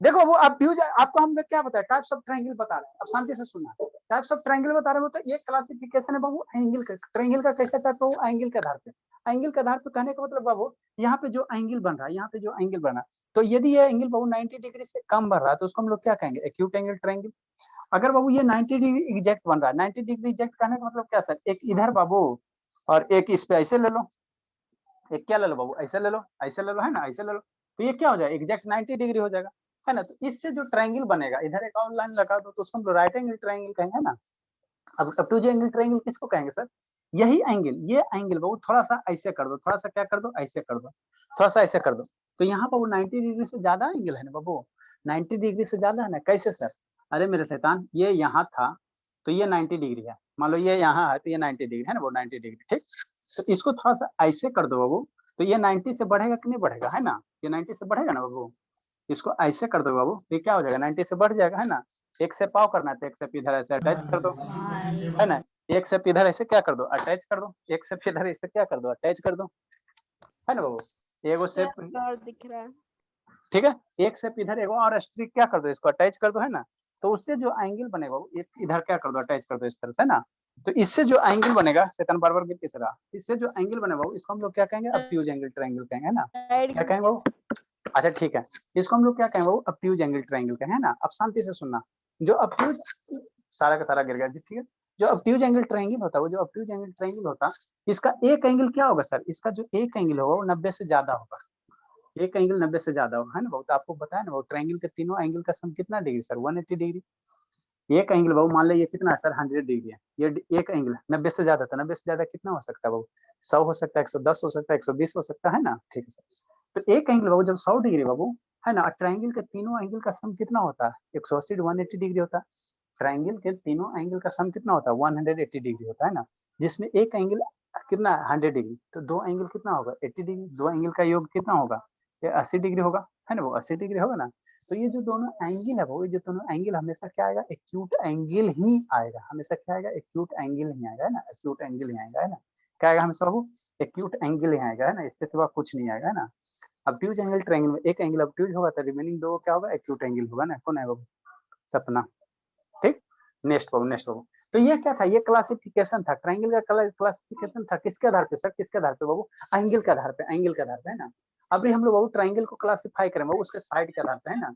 देखो वो अब व्यूज आपको हम क्या बताया, टाइप्स ऑफ ट्रायंगल बता रहे हैं, अब शांति से सुनना। टाइप्स ऑफ ट्रायंगल बता रहे हो तो ये क्लासिफिकेशन है बाबू एंगल का। ट्रायंगल का कैसा टाइप है वो एंगल के आधार पे। एंगल के आधार पे कहने का मतलब बाबू यहाँ पे जो एंगल बन रहा है, यहाँ पे जो एंगल बन रहा है, तो यदि ये एंगल बाबू 90 डिग्री से कम बढ़ रहा है तो उसको हम लोग क्या कहेंगे, एक्यूट एंगल ट्रायंगल। अगर बाबू ये 90 डिग्री एग्जैक्ट बन रहा है, 90 डिग्री एग्जैक्ट कहने का मतलब क्या सर, एक इधर बाबू और एक इस पे ऐसे ले लो, एक क्या ले लो बाबू, ऐसे ले लो, ऐसे ले लो, है ना, ऐसे ले लो, तो ये क्या हो जाएगा, एग्जैक्ट 90 डिग्री हो जाएगा, है ना। तो इससे जो ट्रायंगल बनेगा, इधर एक और लाइन लगा दो तो उसको हम राइट एंगल ट्रायंगल कहेंगे ना। अब ऑब्टूज एंगल ट्रायंगल किसको कहेंगे सर, यही एंगल, ये एंगल बाबू थोड़ा सा ऐसे कर दो, थोड़ा सा क्या कर दो, ऐसे कर दो, थोड़ा सा ऐसे कर दो, तो यहाँ पर वो 90 डिग्री से ज्यादा एंगल है ना बाबू, 90 डिग्री से ज्यादा है ना। कैसे सर, अरे मेरे शैतान, ये यहाँ था तो ये 90 डिग्री है, मान लो ये यहाँ है तो ये 90 डिग्री है ना, वो 90 डिग्री, ठीक। तो इसको थोड़ा सा ऐसे कर दो बाबू, तो ये 90 से बढ़ेगा कि नहीं बढ़ेगा, है ना, ये 90 से बढ़ेगा ना बाबू। इसको ऐसे कर दो बाबू, ये क्या हो जाएगा, 90 से बढ़ जाएगा, है ना। एक से पाव करना है तो एक से इधर ऐसे अटैच कर दो, है ना। एक से इधर ऐसे क्या कर दो, अटैच कर दो, एक से इधर ऐसे क्या कर दो, अटैच कर दो, है ना बाबू। एगो से दिख रहा है। ठीक है, एक से इधर एगो और स्ट्रिक क्या कर दो, इसको अटैच कर दो, है ना। तो उससे जो एंगल बनेगा वो एक इधर क्या कर दो, अटैच कर दो इस तरह से, है ना। तो इससे जो एंगल बनेगा, सेकंड बार गिर किस रहा, इससे जो एंगल बनेगा इसको हम लोग क्या कहेंगे, ऑब्ट्यूज एंगल ट्रायंगल कहेंगे, है ना। क्या कहेंगे बाबू, अच्छा ठीक है, इसको हम लोग क्या कहेंगे बाबू, ऑब्ट्यूज एंगल ट्रायंगल कहेंगे, है ना। अब शांति से सुनना, जो ऑब्ट्यूज, सारा का सारा गिर गया जी, ठीक है। जो ऑब्ट्यूज एंगल ट्रायंगल होता है, वो जो ऑब्ट्यूज एंगल ट्रायंगल होता है, इसका एक एंगल क्या होगा सर, इसका जो एक एंगल होगा वो 90 से ज्यादा होगा, एक एंगल 90 से ज्यादा होगा, है ना। बहुत आपको बताया ना वो ट्रायंगल के तीनों एंगल का सम कितना डिग्री सर, 180 डिग्री। एक एंगल बाबू मान लो ये कितना है सर, 100 डिग्री है, ये एक एंगल 90 से ज्यादा था, 90 से ज्यादा कितना हो सकता है बाबू, 100 हो सकता है, 110 हो सकता है, 120 हो सकता है ना, ठीक है सर। तो एक एंगल बाबू जब 100 डिग्री बाबू, है ना, ट्रायंगल के तीनों एंगल का सम कितना होता है, 180 180 डिग्री होता है। ट्रायंगल के तीनों एंगल का सम कितना होता है, 180 डिग्री होता है ना, जिसमें एक एंगल कितना, 100 डिग्री, तो दो एंगल कितना होगा, 80 डिग्री, दो एंगल का योग कितना होगा, ये 80 डिग्री होगा, है ना, वो 80 डिग्री होगा ना। तो ये जो दोनों एंगल है वो, ये जो दोनों एंगल हमेशा क्या आएगा, एक्यूट एंगल ही आएगा, हमेशा क्या आएगा, एक्यूट एंगल ही आएगा, है ना, एक्यूट एंगल ही आएगा, है ना। क्या आएगा हमेशा वो, एक्यूट एंगल ही आएगा, है ना, इसके सिवा कुछ नहीं आएगा, है ना। ऑब्ट्यूज एंगल ट्रायंगल में एक एंगल ऑब्ट्यूज होगा तो रिमेनिंग दो क्या होगा, एक्यूट एंगल होगा ना, कौन है वो, सपना, ठीक। नेक्स्ट बाबू, नेक्स्ट बाबू, तो ये क्या था, ये क्लासिफिकेशन था, ट्रायंगल का क्लासिफिकेशन था, किसके आधार पे सर, किसके आधार पे बाबू, एंगल के आधार पे, एंगल के आधार पे, है ना। अभी हम लोग बाबू ट्रायंगल को क्लासिफाई करें बाबू उसके साइड के आधार पे, है ना,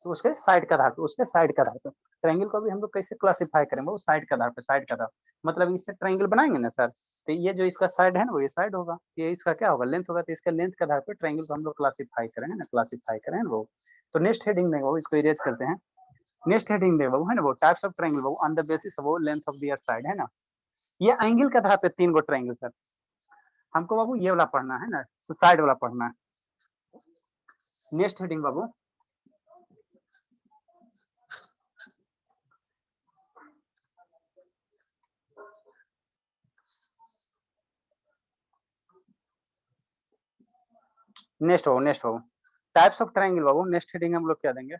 तो उसके साइड के आधार पे, उसके साइड के आधार पे ट्रायंगल को भी हम लोग कैसे क्लासिफाई करें बाबू, साइड के आधार पे, साइड के आधार, मतलब इससे ट्रायंगल बनाएंगे ना सर, तो ये जो इसका साइड है ना वो ये साइड होगा, ये इसका क्या होगा, लेंथ होगा, तो इसके लेंथ के आधार पे ट्रायंगल को हम लोग क्लासिफाई करेंगे ना, क्लासिफाई करें वो। तो नेक्स्ट हेडिंग में वो इसको इरेज करते हैं। नेक्स्ट हेडिंग दे बाबू, है ना, वो टाइप्स ऑफ ट्रायंगल बाबू on the basis of length of their side, है ना। ये एंगल के आधार पे तीन गो ट्रायंगल सर, हमको बाबू ये वाला पढ़ना है ना, साइड वाला पढ़ना है। Next heading Babu, next Babu, next Babu types of triangle Babu, next heading हम लोग क्या देंगे,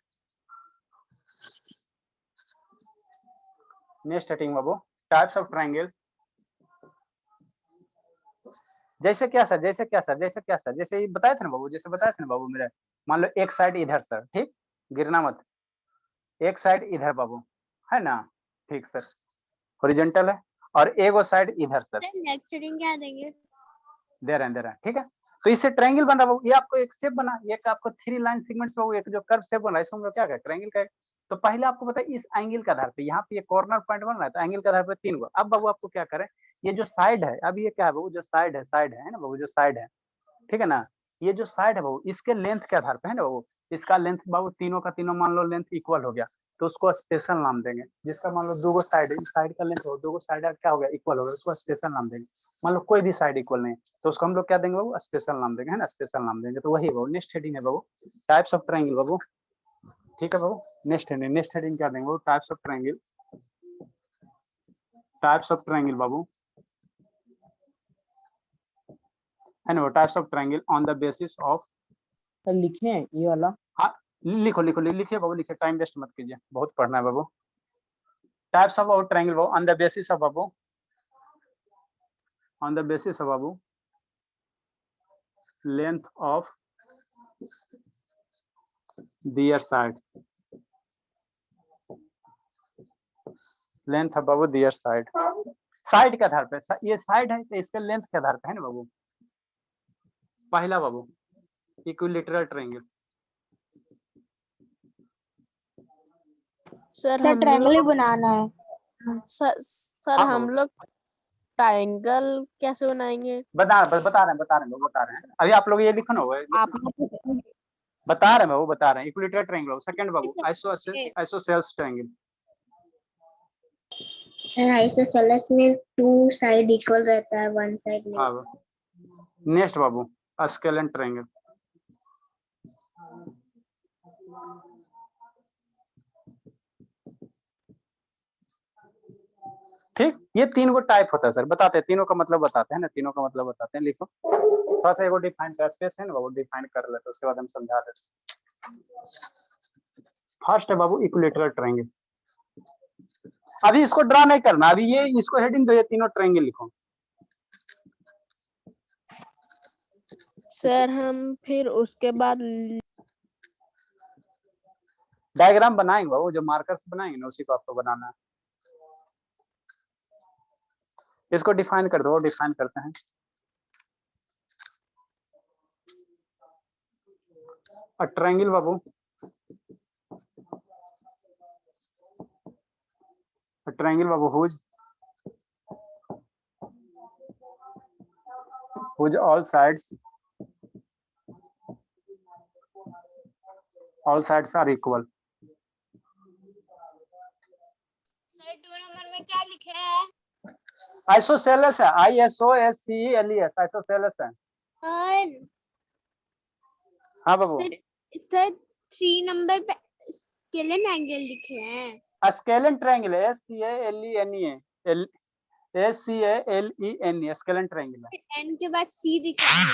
next heading Babu types of triangle. जैसे क्या सर, जैसे क्या सर, जैसे क्या सर, जैसे ये बताए थे ना बाबू, जैसे बताए थे ना बाबू मेरे, मान लो एक साइड इधर सर, ठीक, गिरना मत, एक साइड इधर बाबू, है ना, ठीक सर, हॉरिजॉन्टल है, और एक वो साइड इधर सर, नेक्स्ट रीडिंग क्या देंगे, दे रहे हैं, ठीक है। तो इससे ट्रायंगल बन रहा है, ये आपको एक शेप बना, एक आपको थ्री लाइन सेगमेंट्स बाबू, एक जो कर्व शेप बन रहा है, इसको हम लोग क्या कहते हैं, ट्रायंगल का। तो पहले आपको पता है इस एंगल के आधार पे, यहाँ पे ये कॉर्नर पॉइंट बन रहा है, तो एंगल के आधार पे तीन गो। अब बाबू आपको क्या करें, ये जो साइड है, अब ये क्या है बाबू, जो साइड है, साइड है ना बाबू, जो साइड है, ठीक है ना, ये जो साइड है बाबू इसके लेंथ के आधार पे, है ना बाबू, इसका लेंथ बाबू तीनों का तीनों मान लो लेंथ इक्वल हो गया, तो उसको स्पेशल नाम देंगे। जिसका मान लो दो गो साइड है, इस साइड का लेंथ हो, दो गो साइड क्या हो गया, इक्वल हो गया, उसको स्पेशल नाम देंगे। मान लो कोई भी साइड इक्वल नहीं, तो उसको हम लोग क्या देंगे बाबू, स्पेशल नाम देंगे, है ना, स्पेशल नाम देंगे। तो वही बाबू नेक्स्ट हेडिंग है बाबू, टाइप्स ऑफ ट्रायंगल बाबू, ठीक है बाबू। नेक्स्ट हेडिंग, नेक्स्ट हेडिंग क्या देंगे बाबू, types of triangle, types of triangle बाबू, है ना, types of triangle on the basis of, लिखे ये वाला, हाँ लिखो लिखो लिखिए बाबू, लिखिए, टाइम वेस्ट मत कीजिए, बहुत पढ़ना है बाबू। Types of our triangle Babu on the basis of Babu, on the basis of Babu length of their side, length है बाबू दियर साइड, साइड के आधार पे, ये साइड है तो इसके लेंथ के आधार पे है ना बाबू। पहला बाबू इक्विलेटरल ट्रायंगल, सर सर हम ट्रायंगल ही लोग बनाना है। सर हाँ हम बाबू। लोग ट्रायंगल कैसे बनाएंगे? बता रहे हैं अभी आप लोग ये लिखो ना, आप बता रहे हैं वो बता रहे हैं इक्विलेटरल ट्रायंगल। सेकंड बाबू आइसोसेल्स ट्रायंगल। सर आइसोसेलेस में 2 साइड इक्वल रहता है, 1 साइड नहीं। हाँ नेक्स्ट बाबू स्केलेन ट्रायंगल। ठीक, ये 3 गो टाइप होता है सर, बताते हैं तीनों का मतलब बताते हैं ना, तीनों का मतलब बताते हैं। लिखो थोड़ा सा एगो डिफाइन का स्पेस है ना बाबू, डिफाइन कर लेते उसके बाद हम समझा देते। फर्स्ट है बाबू इक्विलेटरल ट्रायंगल। अभी इसको ड्रा नहीं करना, अभी ये इसको हेडिंग दो, ये तीनों ट्रायंगल लिखो। सर हम फिर उसके बाद डायग्राम बनाएंगे बाबू, जो मार्कर्स बनाएंगे ना उसी को आपको बनाना है। इसको डिफाइन कर दो, डिफाइन करते हैं। ट्रायंगल बाबू, ट्रायंगल बाबू whose all sides are equal। Sir 2 number में क्या लिखे हैं? आइसोसेलेस है, ISOSCELES आइसोसेलेस है। सर हाँ बाबू। सर 3 नंबर पे स्केलेन एंगल लिखे हैं। स्केलेन ट्रायंगल है, SCALENE स्केलेन ट्रायंगल है। एन के बाद सी दिखा है।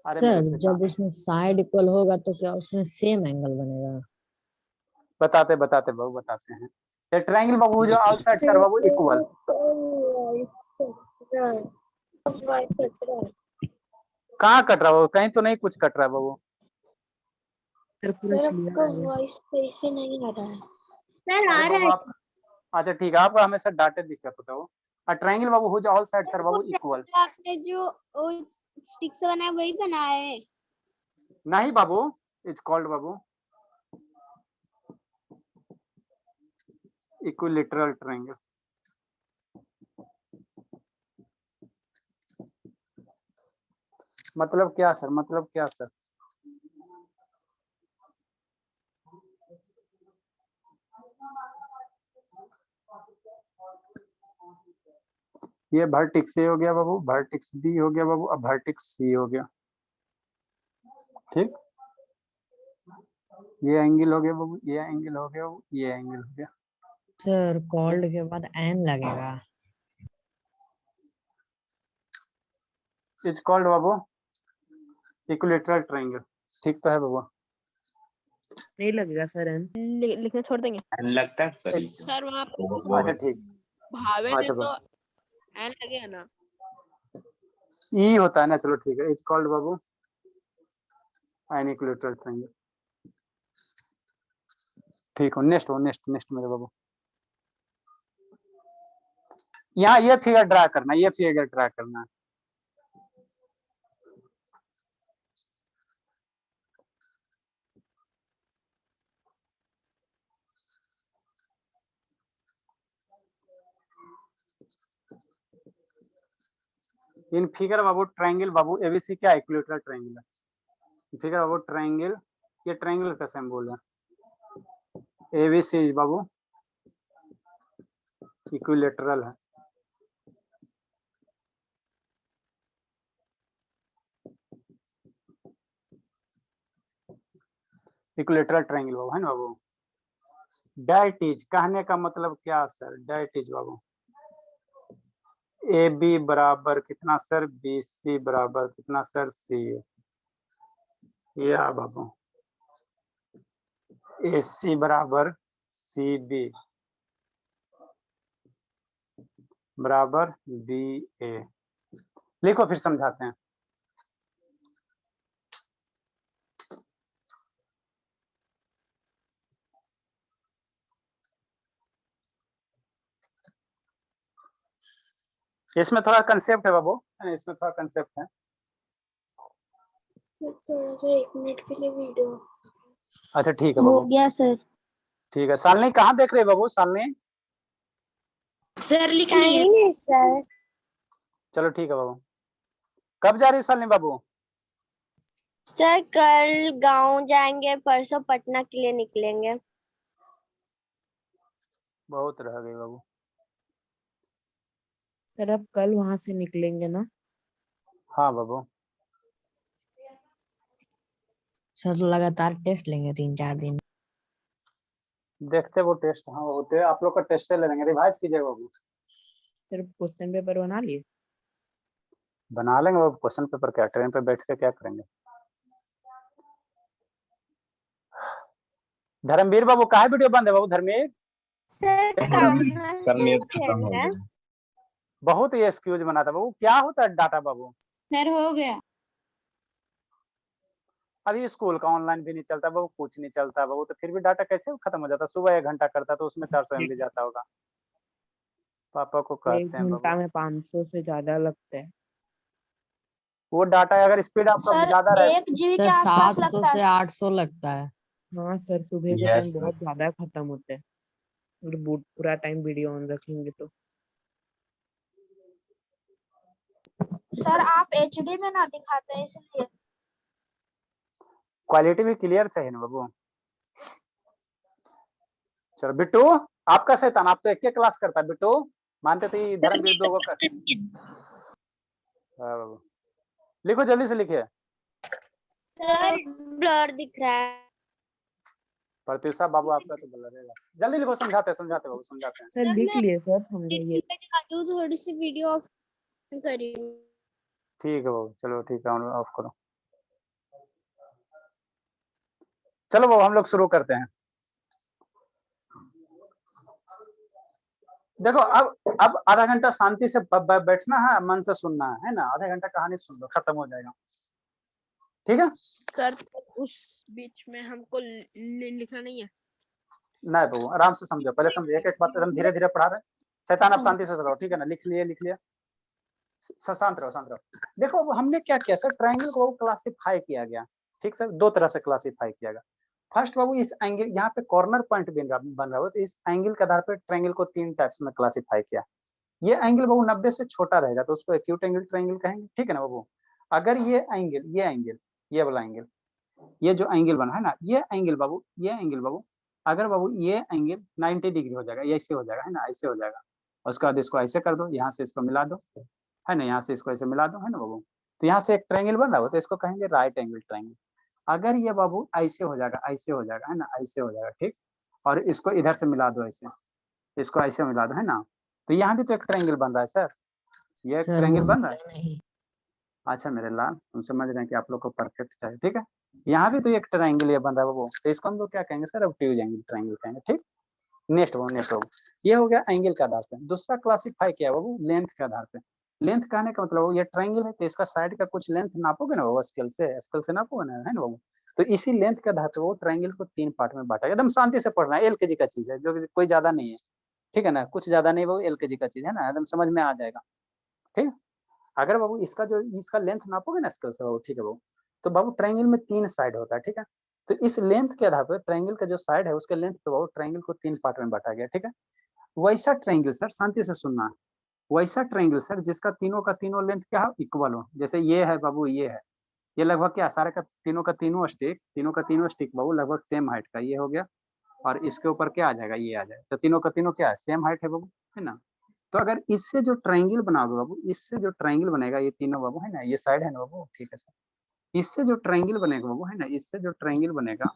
अरे सर मेरे से जब उसमें साइड इक्वल होगा तो क्या उसमें सेम एंगल बनेगा? बताते बाबू बताते हैं। ये ट्रायंगल बाबू जो ऑल साइड्स आर बाबू इक्वल। कहाँ कट रहा है बाबू? कहीं तो नहीं कुछ कट रहा है बाबू। सर आपका वॉइस कैसे नहीं आ रहा है? सर अरे आ बाबू रहा आप, अच्छा ठीक है, आपको हमेशा डाटे दिक्कत होता है वो। ट्रायंगल बाबू हो जो ऑल साइड्स आर बाबू इक्वल। आपने जो स्टिक से बनाया वही बनाया है? नहीं बाबू, इट्स कॉल्ड बाबू इक्विलेटरल ट्रायंगल। मतलब क्या सर, मतलब क्या सर? ये वर्टेक्स ए हो गया बाबू, वर्टेक्स बी हो गया बाबू, अब वर्टेक्स सी हो गया। ठीक, ये एंगल हो गया बाबू, ये एंगल हो गया बाबू, ये एंगल हो गया। सर कॉल्ड के बाद एन लगेगा। इट्स कॉल्ड बाबू इक्विलेटरल ट्रायंगल। ठीक तो है बाबू? नहीं लगेगा सर एन। लिखना छोड़ देंगे लगता है सर। सर वहाँ पे अच्छा ठीक, भावे ने अच्छा तो एन लगे ना। ई होता है ना, चलो ठीक है। It's called Babu N equilateral triangle. ठीक हो, नेक्स्ट हो, नेक्स्ट नेक्स्ट मेरे बाबू। यहाँ ये फिगर ड्रा करना, ये फिगर ड्रा करना। इन फिगर बाबू ट्रायंगल बाबू एबीसी क्या इक्विलेटरल ट्रायंगल है। फिगर बाबू ट्रायंगल, ये ट्रायंगल का सिंबल है। एबीसी बाबू इक्विलेटरल है। इक्विलेटरल ट्रायंगल बाबू है ना बाबू। डेट इज कहने का मतलब क्या सर? डेट इज बाबू ए बी बराबर कितना सर? बी सी बराबर कितना सर? सी या बाबू ए सी बराबर सी बी बराबर बी ए। लिखो फिर समझाते हैं। इसमें थोड़ा कंसेप्ट है बाबू, इसमें थोड़ा कंसेप्ट है। थोड़ा सा 1 मिनट के लिए वीडियो। अच्छा ठीक है हो बाबू, गया सर। ठीक है। शालिनी कहाँ देख रहे बाबू, शालिनी? सर लिख लिए। नहीं सर। चलो ठीक है बाबू। कब जा रही हो शालिनी बाबू? सर कल गांव जाएंगे, परसों पटना के लिए निकलेंगे। बहुत रह गई बाबू। सर अब कल वहां से निकलेंगे ना? हाँ बाबू। सर लगातार टेस्ट लेंगे 3-4 दिन। देखते वो टेस्ट, हाँ होते आप लोग का टेस्ट ले लेंगे, रिवाइज कीजिएगा बाबू। सर क्वेश्चन पेपर बना लिए? बना लेंगे बाबू, क्वेश्चन पेपर क्या, ट्रेन पे बैठ के क्या करेंगे। धर्मवीर बाबू कहा वीडियो बंद है बाबू? धर्मवीर सर सर नेट खत्म हो गया। बहुत ही एक्सक्यूज बना था बाबू, क्या होता है डाटा बाबू? सर हो गया। अभी स्कूल का ऑनलाइन भी नहीं चलता बाबू, कुछ नहीं चलता बाबू, तो फिर भी डाटा कैसे खत्म हो जाता? सुबह 1 घंटा करता तो उसमें 400 MB जाता होगा। पापा को 1 कहते हैं घंटा बाबू, में 500 से ज्यादा लगता है। वो डाटा अगर स्पीड आपका ज्यादा रहे। 1 GB सर के आसपास 700 लगता से है। 800 लगता है। हाँ सर, सुबह के Yes, टाइम sir. बहुत ज्यादा खत्म होते हैं और पूरा टाइम वीडियो ऑन रखेंगे तो। सर आप HD में ना दिखाते हैं इसलिए। क्वालिटी भी क्लियर चाहिए ना बाबू। चलो बिट्टू, आपका शैतान, आप तो एक क्लास करता है बिट्टू, मानते थे धर्मवीर दो को कर। हाँ बाबू, लिखो जल्दी से लिखिए। सर ब्लर दिख रहा है। प्रत्युषा बाबू आपका तो ब्लर रहेगा, जल्दी लिखो, समझाते समझाते बाबू समझाते हैं। सर लिख लिए सर, समझाइए। थोड़ी सी वीडियो ऑफ करी। ठीक है बाबू, चलो ठीक है, ऑफ करो। चलो बाबू हम लोग शुरू करते हैं। देखो अब आधा घंटा शांति से बैठना है, मन से सुनना है ना, आधा घंटा कहानी सुन लो, खत्म हो जाएगा, ठीक है? सर उस बीच में हमको लिखना नहीं है। नहीं बाबू आराम से समझो, पहले समझो, एक एक बात हम धीरे धीरे पढ़ा रहे। शैतान आप शांति से चलो, ठीक है ना? लिख लिए शांत रहो शांत रहो। देखो अब हमने क्या किया सर, ट्रायंगल को क्लासिफाई किया गया, ठीक सर, 2 तरह से क्लासिफाई किया गया। फर्स्ट बाबू इस एंगल, यहाँ पे कॉर्नर पॉइंट बन रहा है, तो इस एंगल के आधार पर ट्रायंगल को 3 टाइप्स में क्लासिफाई किया। ये एंगल बाबू 90 से छोटा रहेगा तो उसको एक्यूट एंगल ट्रायंगल कहेंगे, ठीक है ना बाबू? अगर ये एंगल ये वाला एंगल, ये जो एंगल बना है ना, ये एंगल बाबू, अगर बाबू ये एंगल 90 डिग्री हो जाएगा, ये ऐसे हो जाएगा है ना, ऐसे हो जाएगा, उसके बाद इसको ऐसे कर दो, यहाँ से इसको मिला दो, है ना, यहाँ से इसको ऐसे मिला दो, है ना बाबू, तो यहाँ से एक ट्रायंगल बन रहा हो, तो इसको कहेंगे राइट एंगल ट्रायंगल। अगर ये बाबू ऐसे हो जाएगा, ऐसे हो जाएगा, है ना, ऐसे हो जाएगा, ठीक, और इसको इधर से मिला दो, ऐसे इसको ऐसे मिला दो, है ना, तो यहाँ भी तो एक ट्रायंगल बन रहा है सर, ये एक सर ट्रायंगल वो बन रहा है। नहीं। अच्छा मेरे लाल, हम समझ रहे हैं कि आप लोग को परफेक्ट चाहिए, ठीक है? यहाँ भी तो एक ट्रायंगल ये बन रहा है बाबू, तो इसको हम लोग क्या कहेंगे सर, ऑब्ट्यूज एंगल ट्रायंगल कहेंगे, ठीक? नेक्स्ट बाबू, ये हो गया एंगल के आधार पे। दूसरा क्लासिफाई किया बाबू लेंथ के आधार पे। लेंथ कहने का मतलब ये ट्रायंगल है तो इसका साइड का कुछ लेंथ नापोगे ना बाबू, स्केल से नापोगे ना, है ना बाबू? तो इसी लेंथ के आधार पे वो ट्रायंगल को 3 पार्ट में बांटा, एकदम शांति से पढ़ना है, LKG का चीज है, जो कोई ज्यादा नहीं है, ठीक है ना, कुछ ज्यादा नहीं बाबू, LKG का चीज है ना, एकदम समझ में आ जाएगा, ठीक? अगर बाबू इसका लेंथ नापोगे ना स्केल से बाबू, ठीक है बाबू, तो बाबू ट्रायंगल में 3 साइड होता है, ठीक है? तो इस लेंथ के आधार पर ट्रायंगल का जो साइड है उसके लेंथ पे बाबू ट्रायंगल को 3 पार्ट में बांटा गया, ठीक है? वैसा ट्रायंगल सर, शांति से सुनना, वैसा ट्रायंगल सर जिसका तीनों का तीनों लेंथ क्या हो, इक्वल हो, जैसे ये है बाबू, ये है, ये लगभग क्या सारे का तीनों स्टिक बाबू लगभग सेम हाइट का, ये हो गया, और इसके ऊपर क्या आ जाएगा, ये आ जाएगा, तो तीनों का तीनों क्या है, सेम हाइट है बाबू, है ना? तो अगर इससे जो ट्रायंगल बनाओगे बाबू, इससे जो ट्रायंगल बनेगा, ये तीनों बाबू है ना, ये साइड है ना बाबू, ठीक है सर, इससे जो ट्रायंगल बनेगा बाबू, है ना, इससे जो ट्रायंगल बनेगा,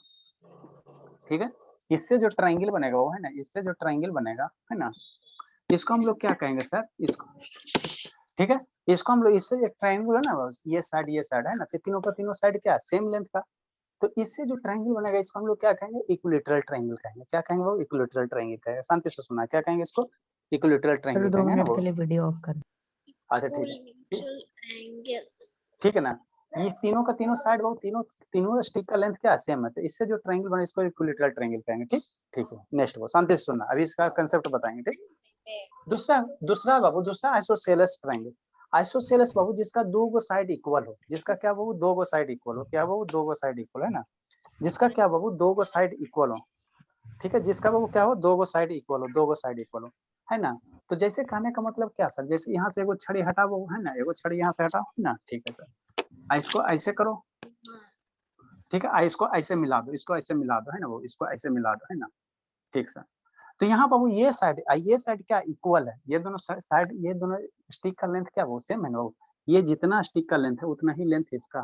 ठीक है, इससे जो ट्रायंगल बनेगा वो, है ना, इससे जो ट्रायंगल बनेगा, है ना, इसको हम लोग क्या कहेंगे सर, इसको, ठीक है, इसको हम लोग, इससे एक ट्रायंगल है ना, ये साइड है ना, तो तीनों का तीनों साइड क्या सेम लेंथ का, तो इससे जो ट्रायंगल बनेगा इसको हम लोग क्या कहेंगे, इक्विलैटरल ट्रायंगल कहेंगे। क्या कहेंगे वो, इक्विलैटरल ट्रायंगल कहेंगे, शांति से सुना, क्या कहेंगे इसको, इक्विलैटरल सर ट्रायंगल 2 कहेंगे ना मिनट वो। के लिए वीडियो ऑफ कर। अच्छा ठीक है ना, ये तीनों का तीनों साइड वो तीनों स्टिक का लेंथ क्या सेम है, तो इससे जो ट्रायंगल बने इसको इक्विलैटरल ट्रायंगल कहेंगे, ठीक? ठीक है, नेक्स्ट वो शांति से सुनना, अभी इसका कंसेप्ट बताएंगे, ठीक? दूसरा दूसरा बाबू, दूसरा आइसोसेलेस ट्रायंगल। आइसोसेलेस बाबू जिसका दो गो साइड इक्वल हो, जिसका क्या बाबू दो गो साइड इक्वल हो, क्या बाबू दो गो साइड इक्वल है ना, जिसका क्या बाबू दो गो साइड इक्वल हो, ठीक है, जिसका बाबू क्या हो दो गो साइड इक्वल हो, दो गो साइड इक्वल हो, है ना। तो जैसे कहने का मतलब क्या सर, जैसे यहाँ से एगो छड़ी हटाओ है ना, एगो छड़ी यहाँ से हटाओ है ना, ठीक है सर, इसको ऐसे करो, ठीक है, इसको ऐसे मिला दो, इसको ऐसे मिला दो है ना, वो इसको ऐसे मिला दो है ना, ठीक सर। तो यहाँ बाबू ये साइड क्या इक्वल है, ये दोनों साइड, ये दोनों स्टिक का लेंथ क्या वो सेम है ना बाबू, ये जितना स्टिक का लेंथ है उतना ही लेंथ इसका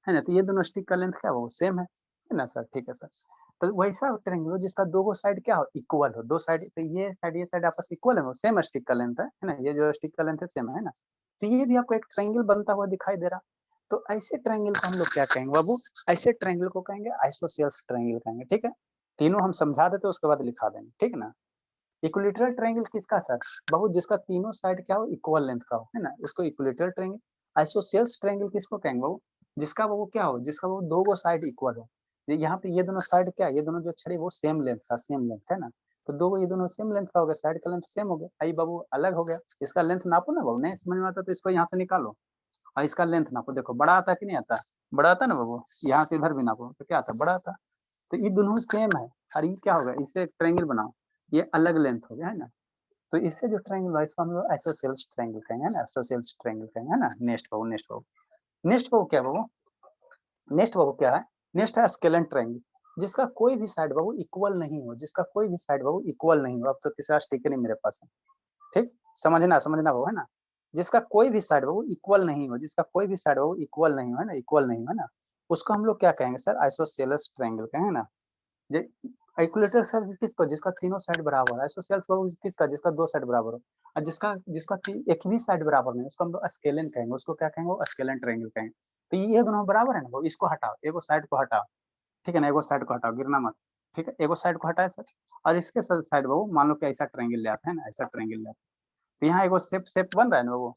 है ना, तो ये दोनों स्टिक का लेंथ क्या वो सेम है ना सर, ठीक है सर। तो वैसा ट्रायंगल जिसका दो गो साइड क्या हो इक्वल हो, दो साइड, तो ये साइड आपस इक्वल है, वो सेम स्टिक का लेंथ है ना, ये जो स्टिक का लेंथ है सेम है ना, तो ये भी आपको एक ट्रायंगल बनता हुआ दिखाई दे रहा। तो ऐसे ट्रायंगल को हम लोग क्या कहेंगे बाबू, ऐसे ट्रायंगल को कहेंगे आइसोसेलेस ट्रायंगल कहेंगे, ठीक है। तीनों हम समझा देते उसके बाद लिखा देंगे, ठीक है ना। इक्विलेटरल ट्रायंगल किसका सर बाबू, जिसका तीनों साइड क्या हो इक्वल लेंथ का हो, है ना, उसको इक्विलेटरल ट्रायंगल। आइसोसेलेस ट्रायंगल किसको कहेंगे बाबू, जिसका बाबू क्या हो, जिसका बाबू दो गो साइड इक्वल हो, यहाँ पे ये दोनों साइड क्या, ये दोनों जो छड़ी वो सेम लेंथ का, सेम लेंथ है ना, तो दो ये दोनों सेम लेंथ का हो गया, साइड का लेंथ सेम हो गया, आई बाबू अलग हो गया, इसका लेंथ नापो ना बाबू, नहीं समझ में आता तो इसको यहाँ से निकालो और इसका लेंथ नापो, देखो बड़ा आता कि नहीं आता, बड़ा आता ना बाबू, यहाँ से इधर भी नापो तो क्या आता, बड़ा आता। तो ये दोनों सेम है, और ये क्या होगा, इससे एक ट्रायंगल बनाओ, ये अलग लेंथ हो गया है ना, तो इससे जो ट्रायंगल है इसको हम लोग आइसोसेलेस ट्रायंगल कहेंगे, है ना, आइसोसेलेस ट्रायंगल कहेंगे, है ना। नेक्स्ट बाबू, नेक्स्ट बाबू, नेक्स्ट बाबू क्या बाबू, नेक्स्ट बाबू क्या है, नेक्स्ट है स्केलेन ट्रायंगल, जिसका कोई भी साइड बाबू इक्वल नहीं हो, जिसका कोई भी साइड बाबू इक्वल नहीं हो, अब तो तीसरा स्टिकर नहीं मेरे पास है, ठीक, समझना समझना बाबू है ना, जिसका कोई भी साइड बाबू इक्वल नहीं हो, जिसका कोई भी साइड बाबू इक्वल नहीं हो, है ना, इक्वल नहीं हो, है ना, उसको हम लोग क्या कहेंगे सर, आइसोसेलेस ट्रायंगल कहेंगे ना। इक्विलेटरल सर किसको, जिसका तीनों साइड बराबर है, आइसोसेलेस बाबू किसका, जिसका दो साइड बराबर हो, और जिसका जिसका एक भी साइड बराबर नहीं, उसको हम लोग स्केलेन कहेंगे, उसको क्या कहेंगे, वो स्केलेन ट्रायंगल कहेंगे। तो ये दोनों बराबर है ना वो, इसको हटाओ, एगो साइड को हटाओ, ठीक है ना, एगो साइड को हटाओ, गिरना मत, ठीक है, एगो साइड को हटाए सर, और इसके साइड बाबू मान लो कि ऐसा ट्रायंगल ले आते हैं ना, ऐसा ट्रायंगल ले आते हैं, तो यहाँ एगो शेप शेप बन रहा है ना वो,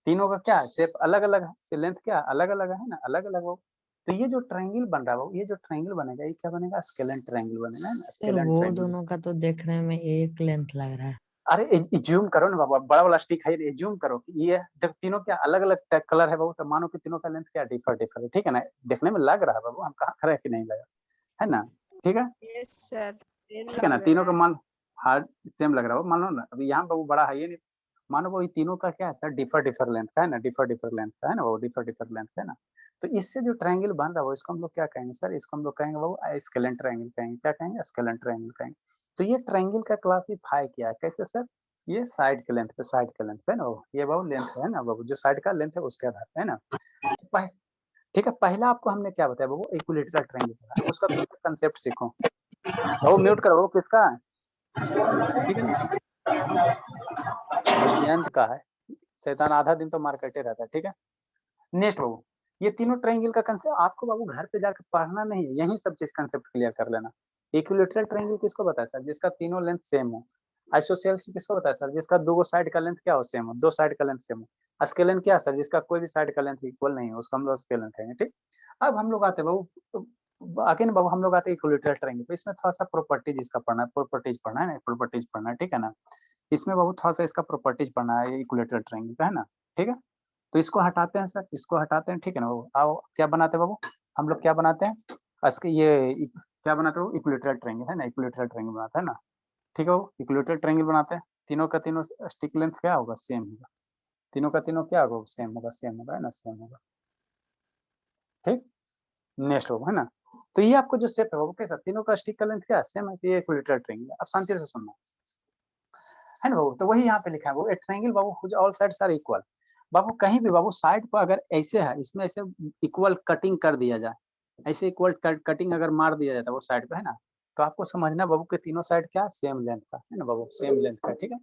तीनों का क्या है शेप अलग अलग है, लेंथ क्या अलग अलग है ना, अलग अलग हो, तो ये जो ट्रायंगल बन रहा है वो, ये जो ट्रायंगल बनेगा ये क्या बनेगा, स्केलेन ट्रायंगल बनेगा, है ना, सर स्केलेन वो ट्रायंगल। दोनों का तो देखने में एक लेंथ लग रहा है। अरे जूम करो ना बाबा, बड़ा वाला स्टिक है, जूम करो कि ये जब तीनों क्या अलग अलग कलर है बाबू, तो मानो कि तीनों का लेंथ क्या डिफर डिफर है, ठीक है ना, देखने में लग रहा है बाबू, हम कहाँ खड़े कि नहीं लगा, है ना, ठीक है, यस सर, ठीक है ना, तीनों का मान हाँ सेम लग रहा हो, मान लो ना अभी यहाँ बाबू बड़ा है ये नहीं, मानो वो तीनों का क्या है सर, डिफर डिफर लेंथ का है ना, डिफर डिफर लेंथ का है ना, वो डिफर डिफर लेंथ का है ना, तो इससे जो ट्रायंगल बन रहा है वो, इसको हम लोग क्या कहेंगे सर, इसको हम लोग कहेंगे वो स्केलेन ट्रायंगल कहेंगे, क्या कहेंगे, स्केलेन ट्रायंगल कहेंगे। तो ये ट्रायंगल का क्लासीफाई किया है कैसे सर, ये साइड के लेंथ पे, साइड के लेंथ पे ना वो, ये बाबू लेंथ है ना बाबू, जो साइड का लेंथ है उसके आधार पे है ना। ठीक है, पहला आपको हमने क्या बताया बाबू, इक्विलेटरल ट्रायंगल, उसका कंसेप्ट सीखो बाबू, म्यूट करो किसका, ठीक है ना, दुष्यंत का है, शैतान आधा दिन तो मार्केटे रहता है, ठीक है। नेक्स्ट बाबू, ये तीनों ट्रायंगल का कंसेप्ट आपको बाबू घर पे जाकर पढ़ना नहीं है, यही सब चीज कंसेप्ट क्लियर कर लेना। इक्विलेटरल ट्रायंगल किसको बताया सर, जिसका तीनों लेंथ सेम हो। आइसोसेलेस किसको बताया सर, जिसका दो साइड का लेंथ क्या हो सेम हो, दो साइड का लेंथ सेम हो। स्केलेन क्या सर, जिसका कोई भी साइड का लेंथ इक्वल नहीं हो, उसको हम लोग स्केलेन कहेंगे, ठीक। अब हम लोग आते बाबू आगे ना बाबू, हम लोग आते हैं इक्विलेटरल ट्रायंगल पे, इसमें थोड़ा सा प्रॉपर्टीज इसका पढ़ना है, प्रॉपर्टीज पढ़ना है ना, प्रॉपर्टीज पढ़ना है, ठीक है ना। इसमें बाबू थोड़ा सा इसका प्रॉपर्टीज पढ़ना है इक्विलेटरल ट्रायंगल का, है ना, ठीक है। तो इसको हटाते हैं सर, इसको हटाते हैं, ठीक है ना बाबू, आओ क्या बनाते हैं बाबू, हम लोग क्या बनाते हैं, इसके ये क्या बनाते हो, इक्विलेटरल ट्रायंगल है ना, इक्विलेटरल ट्रायंगल बनाते हैं ना, ठीक है बाबू, इक्विलेटरल ट्रायंगल बनाते हैं, तीनों का तीनों स्टिक लेंथ क्या होगा, सेम होगा, तीनों का तीनों क्या होगा, सेम होगा, सेम होगा, है ना, सेम होगा, ठीक। नेक्स्ट होगा, है ना। तो ये आपको जो शेप है वो कैसा, तीनों का स्टिक का लेंथ क्या सेम है, ये इक्विलेटरल ट्रायंगल। अब शांति से सुनना, है ना बाबू, तो वही यहाँ पे लिखा है वो, ए ट्रायंगल बाबू ऑल साइड्स आर इक्वल। बाबू कहीं भी बाबू साइड को अगर ऐसे है, इसमें ऐसे इक्वल कटिंग कर दिया जाए, ऐसे इक्वल कटिंग अगर मार दिया जाता है वो साइड पे, है ना, तो आपको समझना बाबू के तीनों साइड क्या सेम लेंथ का है ना बाबू, सेम लेंथ का, ठीक है।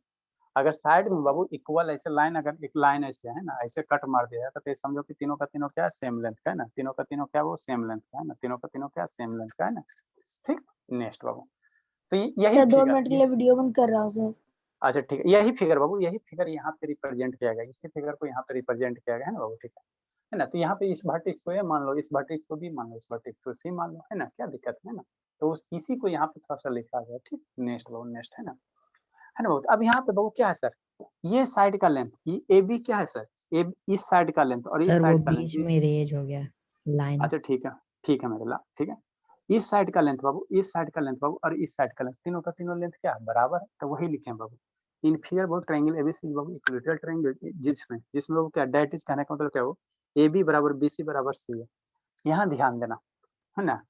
अगर साइड में बाबू इक्वल ऐसे लाइन, अगर एक लाइन ऐसे है ना, ऐसे कट मार दिया जाता तो ये समझो कि तीनों का तीनों क्या सेम लेंथ का है ना, तीनों का तीनों क्या वो सेम लेंथ का है ना, तीनों का तीनों क्या सेम लेंथ का है ना, ठीक। नेक्स्ट बाबू, तो यही सर 2 फिगर मिनट के लिए वीडियो बंद कर रहा हूँ सर। अच्छा ठीक है, यही फिगर बाबू, यही फिगर यहाँ पे रिप्रेजेंट किया गया, इसी फिगर को यहाँ पे रिप्रेजेंट किया गया है ना बाबू, ठीक है ना। तो यहाँ पे इस वर्टेक्स को ये मान लो, इस वर्टेक्स को भी मान लो, इस वर्टेक्स को सी मान लो, है ना, क्या दिक्कत है ना। तो इसी को यहाँ पे थोड़ा सा लिखा गया, ठीक। नेक्स्ट बाबू, नेक्स्ट है ना, है ना बाबू। अब यहाँ पे बाबू क्या है सर, ये साइड का लेंथ, ये ए बी क्या है सर, ए इस साइड का लेंथ और इस सर वो साइड का बीच लेंथ। में रेज हो गया लाइन। अच्छा ठीक है मेरे ला, ठीक है। इस साइड का लेंथ बाबू, इस साइड का लेंथ बाबू और इस साइड का लेंथ, तीनों का तीनों लेंथ क्या है, बराबर है, तो वही लिखे हैं बाबू। इन फिगर बाबू ट्रायंगल एबीसी बाबू इक्विलेटरल ट्रायंगल, जिसमें बाबू क्या डायरेक्ट कहने का मतलब क्या हो, ए बी बराबर बी सी बराबर सी है। यहाँ ध्यान देना है ना।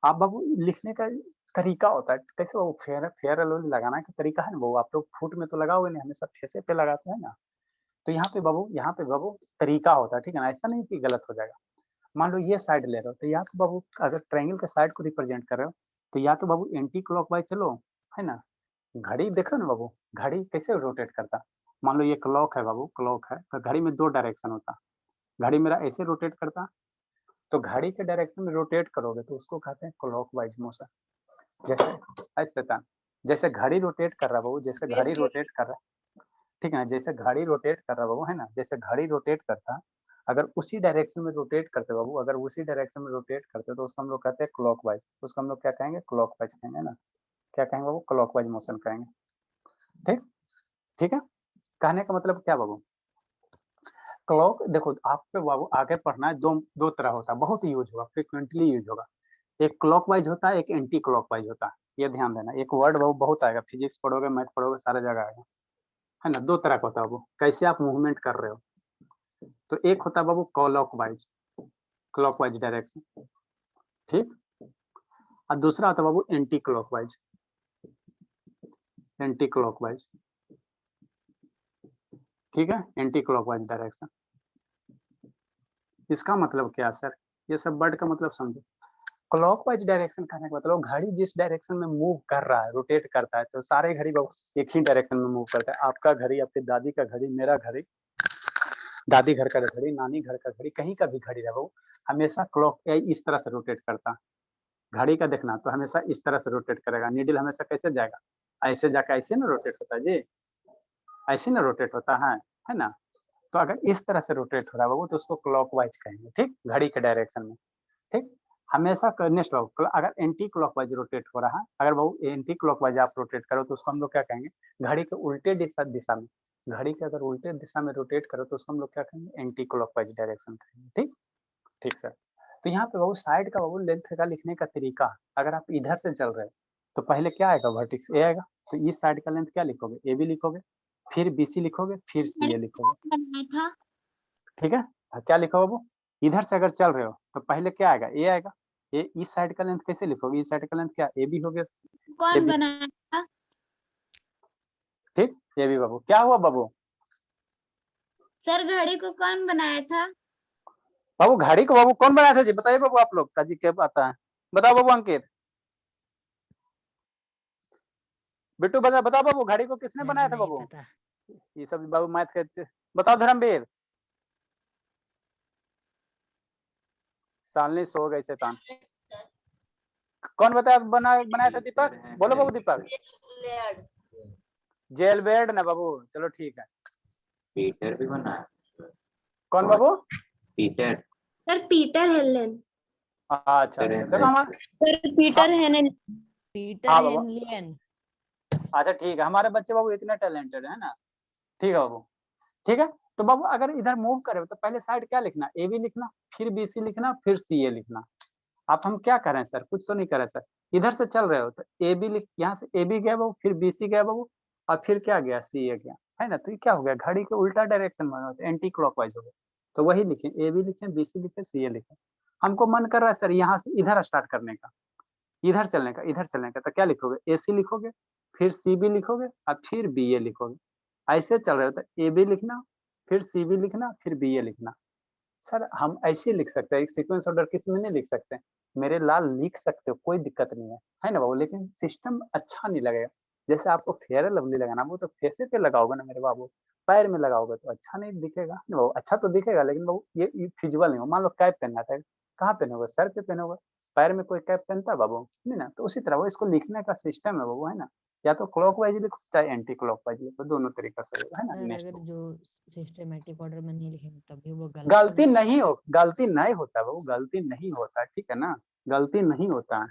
आप बाबू लिखने का तरीका होता है कैसे बाबू, फेयर लगाना का तरीका है ना बाबू। आप लोग फुट में तो लगाओगे नहीं, हमेशा फेसे पे लगाते हैं ना। तो यहाँ पे बाबू तरीका होता है, ठीक है ना, ऐसा नहीं कि गलत हो जाएगा। मान लो ये साइड ले रहे हो, तो या तो बाबू अगर ट्रायंगल के साइड को रिप्रेजेंट कर रहे हो, तो या तो बाबू एंटी क्लॉकवाइज चलो, है ना। घड़ी देखो ना बाबू, घड़ी कैसे रोटेट करता, मान लो ये क्लॉक है बाबू, क्लॉक है तो घड़ी में 2 डायरेक्शन होता। घड़ी मेरा ऐसे रोटेट करता, तो घड़ी के डायरेक्शन में रोटेट करोगे तो उसको कहते हैं क्लॉकवाइज मोशन। जैसे ऐसे था, जैसे घड़ी रोटेट कर रहा बाबू, जैसे घड़ी रोटेट कर रहा, ठीक है ना, जैसे घड़ी रोटेट कर रहा बाबू, है ना, जैसे घड़ी रोटेट करता, अगर उसी डायरेक्शन में रोटेट करते बाबू, अगर उसी डायरेक्शन में रोटेट करते तो उसको हम लोग कहते हैं क्लॉकवाइज, उसको हम लोग क्या कहेंगे, क्लॉकवाइज कहेंगे ना, क्या कहेंगे बाबू, क्लॉकवाइज मोशन कहेंगे। ठीक ठीक है, कहने का मतलब क्या बाबू, क्लॉक देखो आपको बाबू आगे पढ़ना है, दो तरह होता है, बहुत यूज होगा, फ्रिक्वेंटली यूज होगा। एक क्लॉकवाइज होता है, एक एंटी क्लॉकवाइज होता है, ये ध्यान देना। एक वर्ड बाबू बहुत आएगा, फिजिक्स पढ़ोगे, मैथ पढ़ोगे, सारा जगह आएगा, है ना। 2 तरह का होता है वो, कैसे आप मूवमेंट कर रहे हो। तो एक होता है बाबू क्लॉकवाइज, क्लॉकवाइज डायरेक्शन, ठीक। और दूसरा होता है बाबू एंटी क्लॉकवाइज, एंटी क्लॉकवाइज, ठीक है, एंटी क्लॉकवाइज डायरेक्शन। इसका मतलब क्या है सर, ये सब वर्ड का मतलब समझो। क्लॉकवाइज डायरेक्शन कहने का मतलब घड़ी जिस डायरेक्शन में मूव कर रहा है, रोटेट करता है, तो सारे घड़ी बाबू एक ही डायरेक्शन में मूव करता है। आपका घड़ी, आपकी दादी का घड़ी, मेरा घड़ी, दादी घर का घड़ी, नानी घर का घड़ी, कहीं का भी घड़ी रहे वो हमेशा क्लॉक इस तरह से रोटेट करता। घड़ी का देखना तो हमेशा इस तरह से रोटेट करेगा। नीडल हमेशा कैसे जाएगा, ऐसे जाकर ऐसे ना रोटेट होता है जी, ऐसे ना रोटेट होता है ना। तो अगर इस तरह से रोटेट हो रहा है बाबू तो उसको क्लॉकवाइज कहेंगे, ठीक, घड़ी के डायरेक्शन में, ठीक। हमेशा नेक्स्ट अगर एंटी क्लॉकवाइज रोटेट हो रहा है, अगर बाबू एंटी क्लॉकवाइज आप रोटेट करो तो उसको हम लोग क्या कहेंगे, घड़ी के उल्टे दिशा में, घड़ी के अगर उल्टे दिशा में रोटेट करो तो उसको हम लोग क्या कहेंगे, एंटी क्लॉकवाइज डायरेक्शन कहेंगे, ठीक। ठीक सर। तो यहाँ पे बाबू साइड का बाबू लेंथ का लिखने का तरीका, अगर आप इधर से चल रहे हो तो पहले क्या आएगा, वर्टेक्स ए आएगा, तो इस साइड का लेंथ क्या लिखोगे, ए बी लिखोगे, फिर बी सी लिखोगे, फिर सी ए लिखोगे, ठीक है। क्या लिखो बाबू, इधर से अगर चल रहे हो तो पहले क्या आएगा, ए आएगा, ये इस साइड का लेंथ कैसे लिखोगे, इस साइड का लेंथ क्या, ए बी हो गया, कौन बनाया था? ठीक। ए बी बाबू, क्या हुआ बाबू, सर घड़ी को कौन बनाया था? बाबू घड़ी को बाबू कौन बनाया था जी, बताइए बाबू, आप लोग का जी क्या आता है, बताओ बाबू अंकित, बिट्टू बताओ बाबू, घड़ी को किसने सर बनाया था नहीं बाबू, पता। ये सब बाबू मैथ के, बताओ धर्मवीर। सालनी सो गई शैतान, कौन बनाया था दीपक, बोलो बाबू दीपक, जेल बेड ना बाबू, चलो ठीक है। पीटर भी बना है। कौन बाबू, पीटर सर पीटर हेलन। अच्छा देखो हमारे, सर पीटर हेलन। पीटर हाँ बाबू, हेनलियन। अच्छा ठीक है, हमारे बच्चे बाबू इतने टैलेंटेड है ना, ठीक है बाबू, ठीक है। तो बाबू अगर इधर मूव करे तो पहले साइड क्या लिखना, ए बी लिखना, फिर बी सी लिखना, फिर सी ए लिखना। आप हम क्या करें सर, कुछ तो नहीं करें सर, इधर से चल रहे हो तो ए बी लिख, यहाँ से ए बी गया बाबू, फिर बी सी गया बाबू, और फिर क्या गया, सी ए गया, है ना। तो ये क्या हो गया, घड़ी के उल्टा डायरेक्शन में, एंटी क्लॉकवाइज हो गया। तो वही लिखें, ए बी लिखें, बी सी लिखें, सी ए लिखें। हमको मन कर रहा है सर यहाँ से इधर स्टार्ट करने का, इधर चलने का, इधर चलने का, तो क्या लिखोगे, ए सी लिखोगे, फिर सी बी लिखोगे और फिर बी ए लिखोगे। ऐसे चल रहे हो तो ए बी लिखना, फिर सी बी लिखना, फिर बी ए लिखना। सर हम ऐसे लिख सकते हैं, एक सीक्वेंस ऑर्डर किसी में नहीं लिख सकते, मेरे लाल लिख सकते हो, कोई दिक्कत नहीं है ना बाबू, लेकिन सिस्टम अच्छा नहीं लगेगा। जैसे आपको फेयर एंड लवली लगाना, वो तो फेसे पे लगाओगे ना मेरे बाबू, पैर में लगाओगे तो अच्छा नहीं दिखेगा ना बाबू, अच्छा तो दिखेगा लेकिन बाबू ये फिजुअल नहीं हो। मान लो कैप पहनना था, कहाँ पहनोगे, सर पे पहनोगे, पैर में कोई कैप पहनता है बाबू, नहीं ना। तो उसी तरह वो इसको लिखने का सिस्टम है बाबू, है ना। या तो क्लॉकवाइज लिखो चाहे एंटी क्लॉकवाइज लिखो, दोनों तरीका से होगा, है ना। सर नेक्स्ट अगर जो सिस्टमेटिक ऑर्डर में नहीं लिखेंगे तभी वो गलत तो गलती नहीं? नहीं हो, गलती नहीं होता बाबू, गलती नहीं होता, ठीक है ना, गलती नहीं होता है,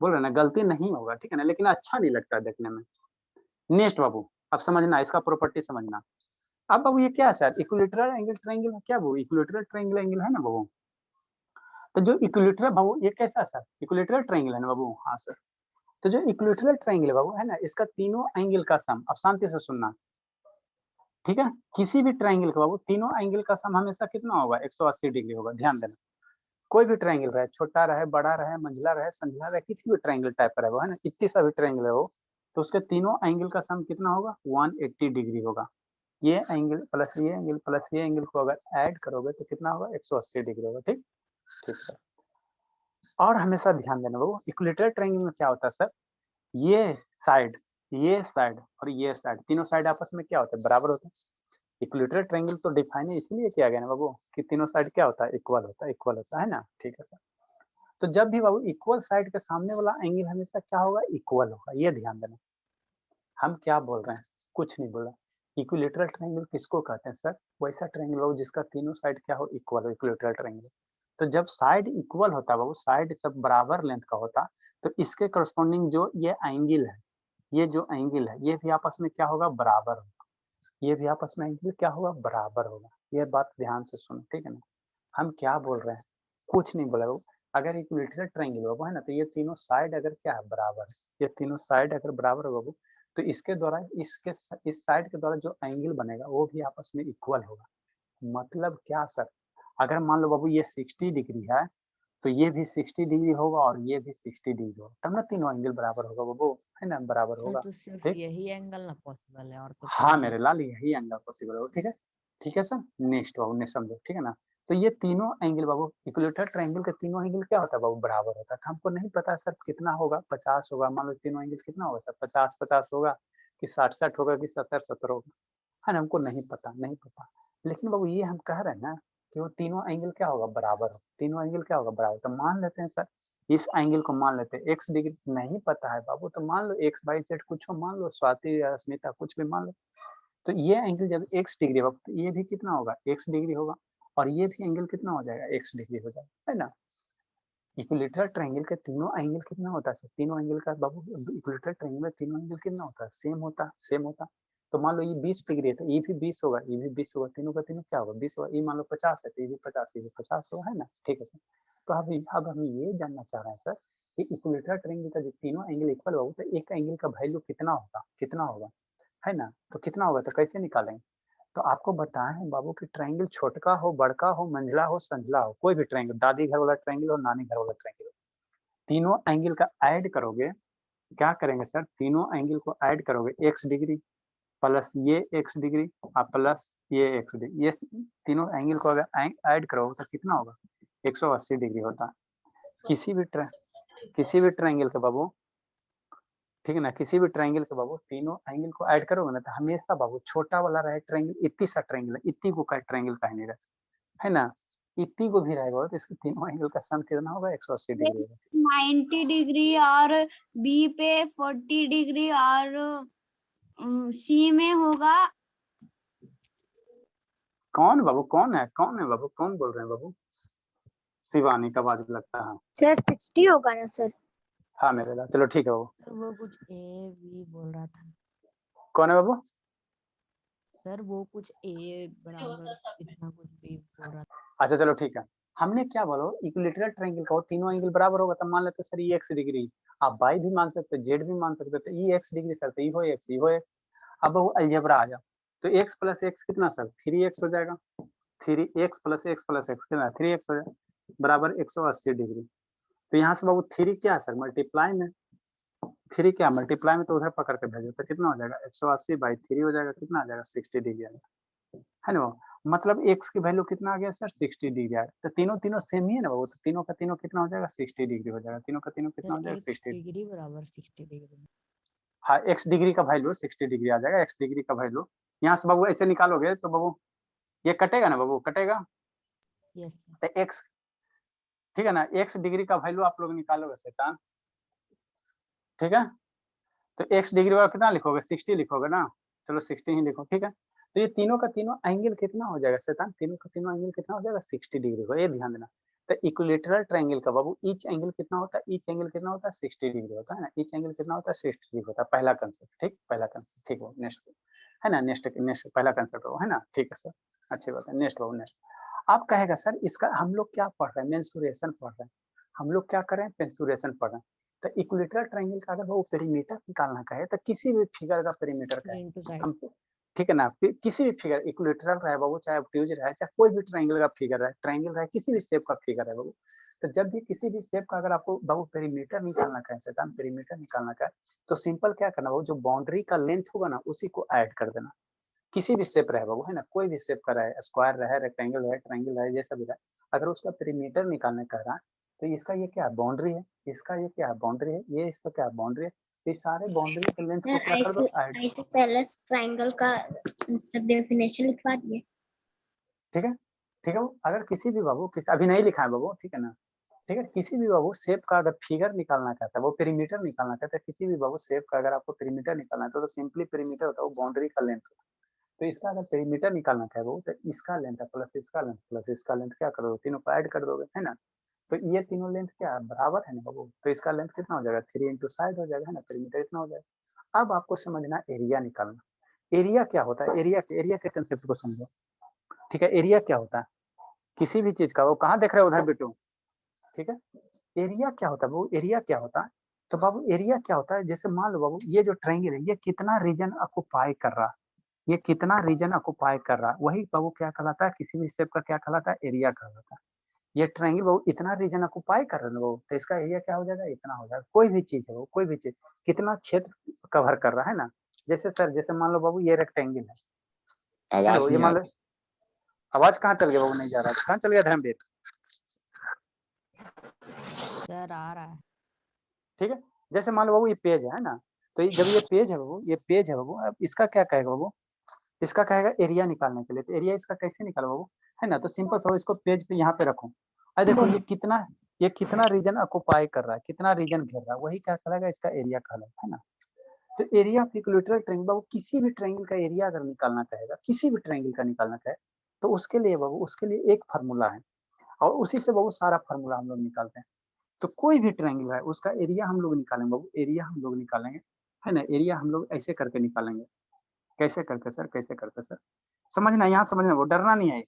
बोल रहे ना, गलती नहीं होगा, ठीक है ना, लेकिन अच्छा नहीं लगता देखने में। नेक्स्ट बाबू, अब समझना इसका प्रॉपर्टी समझना। अब बाबू ये क्या है सर, इक्विलेटरल एंगल ट्रायंगल है क्या बाबू, इक्विलेटरल ट्रायंगल एंगल है ना बाबू। तो जो इक्विलेटरल बाबू ये कैसा सर, इक्विलेटरल ट्रायंगल है ना बाबू, हाँ सर। तो जो इक्विलेटरल ट्रायंगल है बाबू है ना, इसका तीनों एंगल का सम, अब शांति से सुनना, ठीक है। किसी भी ट्रायंगल का बाबू तीनों एंगल का सम हमेशा कितना होगा, 180 डिग्री होगा, ध्यान देना। कोई भी ट्रायंगल रहे, छोटा रहे, बड़ा रहे, मंझला रहे, संझला रहे, किसी भी ट्रायंगल टाइप का रहे है ना, इतनी सा भी ट्रायंगल है वो, तो उसके तीनों एंगल का सम कितना होगा, 180 डिग्री होगा। ये एंगल प्लस ये एंगल प्लस ये एंगल को अगर ऐड करोगे तो कितना होगा, 180 डिग्री होगा। ठीक ठीक सर। और हमेशा ध्यान देना बाबू, इक्विलेटरल ट्रायंगल में क्या होता है सर, ये साइड और ये साइड, तीनों साइड आपस में क्या होता है, बराबर होता है। इक्विलेटरल ट्रायंगल तो डिफाइन इसलिए किया गया ना बाबू कि तीनों साइड क्या होता है, इक्वल होता है ना। ठीक है सर। तो जब भी बाबू इक्वल साइड के सामने वाला एंगल हमेशा क्या होगा, इक्वल होगा, ये ध्यान देना। हम क्या बोल रहे हैं, कुछ नहीं बोल रहे। इक्विलेटरल ट्रायंगल किसको कहते हैं सर, वैसा ट्रायंगल हो जिसका तीनों साइड क्या हो, इक्वल हो, इक्विलेटरल ट्रायंगल। तो जब साइड इक्वल होता है बाबू, साइड सब बराबर लेंथ का होता, तो इसके करस्पॉन्डिंग जो ये एंगल है, ये जो एंगल है ये भी आपस में क्या होगा, बराबर होगा। ये भी आपस में एंगल क्या होगा, बराबर होगा। ये बात ध्यान से सुनो, ठीक है ना। हम क्या बोल रहे हैं, कुछ नहीं बोला बाबू। अगर इक्विलेटरल ट्रायंगल बाबू है ना, तो ये तीनों साइड अगर क्या है, बराबर है, ये तीनों साइड अगर बराबर हो बाबू, तो इसके द्वारा इस साइड के द्वारा जो एंगल बनेगा वो भी आपस में इक्वल होगा। मतलब क्या सर, अगर मान लो बाबू ये 60 डिग्री है, तो ये भी 60 डिग्री होगा और ये भी 60 डिग्री होगा, तब ना तीनों एंगल बराबर होगा बाबू, है ना, बराबर सर होगा। तो सिर्फ ठीक, यही एंगल ना पॉसिबल है और तो हाँ कोई मेरे लाल यही एंगल पॉसिबल होगा। ठीक है, ठीक है सर। नेक्स्ट बाबू ने समझो, ठीक है ना। तो ये तीनों एंगल बाबू, इक्विलेटरल ट्रायंगल के तीनों एंगल क्या होता है बाबू, बराबर होता है। तो हमको नहीं पता सर कितना होगा, 50 होगा, मान लो तीनों एंगल कितना होगा सर, 50-50 होगा कि 60-60 होगा कि 70-70 होगा, है ना, हमको नहीं पता, नहीं पता। लेकिन बाबू ये हम कह रहे हैं ना कि वो तीनों एंगल क्या होगा, बराबर हो, तीनों एंगल क्या होगा, बराबर। तो मान लेते हैं सर, इस एंगल को मान लेते हैं x डिग्री, नहीं पता है बाबू तो मान लो x/z कुछ हो, मान लो स्वाति या अस्मिता कुछ भी मान लो। तो ये एंगल जब x डिग्री होगा तो ये भी कितना होगा, x डिग्री होगा, और ये भी एंगल कितना हो जाएगा, x डिग्री हो जाएगा, है ना। इक्विलेटरल ट्रायंगल के तीनों एंगल कितना होता है, तीनों एंगल का बाबू, इक्विलेटरल ट्रायंगल में तीनों एंगल कितना होता है, सेम होता। तो मान लो ये 20 डिग्री है तो ये भी 20 होगा, ये भी 20 होगा, तीनों का तीनों क्या होगा, 20 होगा। ये मान लो 50 है तो ये भी 50, ये भी 50 होगा, है ना। ठीक है सर। तो अब हम ये जानना चाह रहे हैं सर कि इक्विलेटरल ट्रायंगल का जो तीनों एंगल इक्वल होगा तो एक एंगल का वैल्यू कितना होगा, कितना होगा, है ना। तो कितना होगा, तो कैसे निकालेंगे। तो आपको बताएं बाबू कि ट्रायंगल छोटका हो, बड़का हो, मंझला हो, संझला हो, कोई भी ट्रायंगल, दादी घर वाला ट्रायंगल हो, नानी घर वाला ट्रायंगल हो, तीनों एंगल का ऐड करोगे, क्या करेंगे सर, तीनों एंगल को ऐड करोगे, x डिग्री प्लस ये x डिग्री और प्लस ये x डिग्री, ये तीनों एंगल को अगर ऐड करोगे तो कितना होगा, 180 डिग्री होता है। किसी भी ट्रायंगल के बाबू, ठीक है ना, किसी भी ट्रायंगल के बाबू तीनों एंगल को ऐड करोगे ना तो हमेशा बाबू छोटा वाला रहे ट्रायंगल, इतनी सा ट्रायंगल है, इतनी को का ट्रायंगल का नहीं रहे, है ना, इतनी को भी रहेगा तो इसके तीनों एंगल का सम कितना होगा, 180 डिग्री होगा। 90 डिग्री और बी पे 40 डिग्री और सी में होगा। कौन बाबू, कौन है बाबू, कौन बोल रहे हैं बाबू, शिवानी का आवाज लगता है। सर 60 होगा ना सर। हाँ मेरे लाल, चलो ठीक है बाबू। सर वो कुछ ए बी बोल रहा था। कौन है बाबू, सर वो कुछ ए बराबर इतना कुछ भी बोल रहा था। अच्छा चलो ठीक है। हमने क्या बोलो, इक्विलेटरल ट्रायंगल का वो तीनों एंगल बराबर होगा, तब मान लेते सर ये x डिग्री, आप y भी मान सकते, z भी मान सकते, तो ये x डिग्री सर, तो ये हो x। अब वो अलजेब्रा आ जाओ, तो x प्लस x कितना सर, 3x हो जाएगा, 3x plus x plus x कितना, 3x हो जाएगा, बराबर 180 डिग्री। तो यहाँ से बाबू 3 क्या है सर, मल्टीप्लाई में, 3 क्या मल्टीप्लाई में, तो उधर पकड़ के भेजो तो कितना हो जाएगा, 180/3 हो जाएगा, कितना आ जाएगा, 60 डिग्री आ जाएगा, है ना। मतलब x की वैल्यू कितना आ गया सर, 60 डिग्री आ गया। तो तीनों सेम ही है ना बाबू, तो तीनों का तीनों कितना हो जाएगा, 60 डिग्री हो जाएगा, तीनों का तीनों कितना हो सर जाएगा, x 60। डिग्री बराबर 60 डिग्री। हाँ x डिग्री का वैल्यू 60 डिग्री आ जाएगा, x डिग्री का वैल्यू। यहाँ से बाबू ऐसे निकालोगे तो बाबू ये कटेगा ना बाबू, कटेगा, यस सर। तो x, ठीक है ना, x डिग्री का वैल्यू आप लोग निकालोगे शैतान, ठीक है। तो x डिग्री वाला कितना लिखोगे, 60 लिखोगे ना, चलो 60 ही लिखो, ठीक है। तो ये तीनों का तीनों एंगल कितना हो जाएगा शैतान, तीनों का तीनों एंगल कितना हो जाएगा, 60 डिग्री हो, ये ध्यान देना। तो इक्विलेटरल ट्रायंगल का बाबू ईच एंगल कितना होता है, ईच एंगल कितना होता है 60 डिग्री होता है ना, ईच एंगल कितना होता है 60 डिग्री होता है, पहला कंसेप्ट, ठीक, पहला कंसेप्ट, ठीक हो, नेक्स्ट है ना, नेक्स्ट नेक्स्ट पहला कंसेप्ट हो, है ना, ठीक है सर, अच्छी बात है, नेक्स्ट बाबू नेक्स्ट। आप कहेगा सर इसका हम लोग क्या पढ़ रहे हैं, मेंसुरेशन पढ़ रहे हैं, हम लोग क्या करें, मेंसुरेशन पढ़ रहे हैं। तो इक्विलेटरल ट्रायंगल का अगर वो पेरीमीटर निकालना कहे तो किसी भी फिगर का पेरीमीटर का into side. हम, ठीक है ना, किसी भी फिगर इक्विलेटरल रहे बाबू, चाहे ऑब्ट्यूज रहे, चाहे कोई भी ट्रायंगल का फिगर रहे, ट्रायंगल रहे, किसी भी शेप का फिगर है बाबू, तो जब भी किसी भी शेप का अगर आपको बाबू पेरीमीटर निकालना कहे, शैतान पेरीमीटर निकालना कहे, तो सिंपल क्या करना बाबू, जो बाउंड्री का लेंथ होगा ना उसी को ऐड कर देना, किसी भी शेप रहे बाबू, है ना, कोई भी शेप का रहे, स्क्वायर रहे, रेक्टेंगल रहे, ट्रायंगल रहे, जैसा भी रहे, अगर उसका पेरीमीटर निकालने कह रहा है तो इसका ये क्या बाउंड्री है, इसका ये क्या बाउंड्री है, ये इसका क्या बाउंड्री है, तो सारे बाउंड्री के लेंथ को क्या कर दो, ऐड। ऐसे पहले ट्रायंगल का डेफिनेशन लिखवा दिए। ठीक है, ठीक है, अगर किसी भी बाबू अभी नहीं लिखा है बाबू, ठीक है ना, ठीक है, किसी भी बाबू शेप का अगर फिगर निकालना चाहता है, वो पेरीमीटर निकालना चाहता है, किसी भी बाबू शेप का अगर आपको पेरीमीटर निकालना है तो सिंपली पेरीमीटर होता है वो बाउंड्री का लेंथ, तो इसका अगर पेरीमीटर निकालना है वो, तो इसका लेंथ प्लस इसका लेंथ प्लस इसका लेंथ क्या करोगे, तीनों को ऐड कर दोगे, है ना, तो ये तीनों लेंथ क्या बराबर है ना बाबू, तो इसका लेंथ कितना हो जाएगा 3 इंटू साइड हो जाएगा, है ना, पेरीमीटर इतना हो जाएगा। अब आपको समझना एरिया निकालना, एरिया क्या होता है, एरिया के कंसेप्ट को समझो, ठीक है, एरिया क्या होता है किसी भी चीज का, वो कहाँ देख रहे हो उधर बेटू, ठीक है, एरिया क्या होता है बाबू, एरिया क्या होता है, तो बाबू एरिया क्या होता है, जैसे मान लो बाबू ये जो ट्रायंगल है ये कितना रीजन ऑक्युपाई कर रहा है, ये कितना रीजन ऑक्युपाई कर रहा है, वही बाबू क्या कहलाता है, किसी भी शेप का क्या कहलाता है, एरिया कहलाता है। ये ट्रायंगल बाबू इतना रीजन ऑक्युपाई कर रहा है बाबू, तो इसका एरिया क्या हो जाएगा, इतना हो जाएगा। कोई भी चीज है वो, कोई भी चीज कितना क्षेत्र कवर कर रहा है ना, जैसे सर जैसे मान लो बाबू ये रेक्टेंगल है, आवाज हेलो, ये नहीं आ मान लो, आवाज कहाँ चल गया बाबू, नहीं जा रहा, कहाँ चल गया धर्मवीर, सर आ रहा है। ठीक है, जैसे मान लो बाबू ये पेज है ना, तो जब ये पेज है बाबू, ये पेज है बाबू, अब इसका क्या कहेगा बाबू, इसका कहेगा एरिया निकालने के लिए, तो एरिया इसका कैसे निकालो बाबू, है ना, तो सिंपल सा इसको पेज पे यहाँ पे रखो, अरे देखो ये कितना रीजन ऑक्युपाई कर रहा है, कितना रीजन घेर रहा है, वही क्या कहलाएगा, इसका एरिया कहलाएगा, है ना। तो एरिया ऑफ इक्विलेटरल ट्रायंगल बाबू, किसी भी ट्रायंगल का एरिया अगर निकालना कहेगा, किसी भी ट्रायंगल का निकालना कहे, तो उसके लिए बाबू, उसके लिए एक फार्मूला है, और उसी से बाबू सारा फार्मूला हम लोग निकालते हैं। तो कोई भी ट्रायंगल है उसका एरिया हम लोग निकालेंगे बाबू, एरिया हम लोग निकालेंगे, है ना, एरिया हम लोग ऐसे करके निकालेंगे, कैसे करके सर, कैसे करके सर, समझना, यहाँ समझना, वो डरना नहीं है,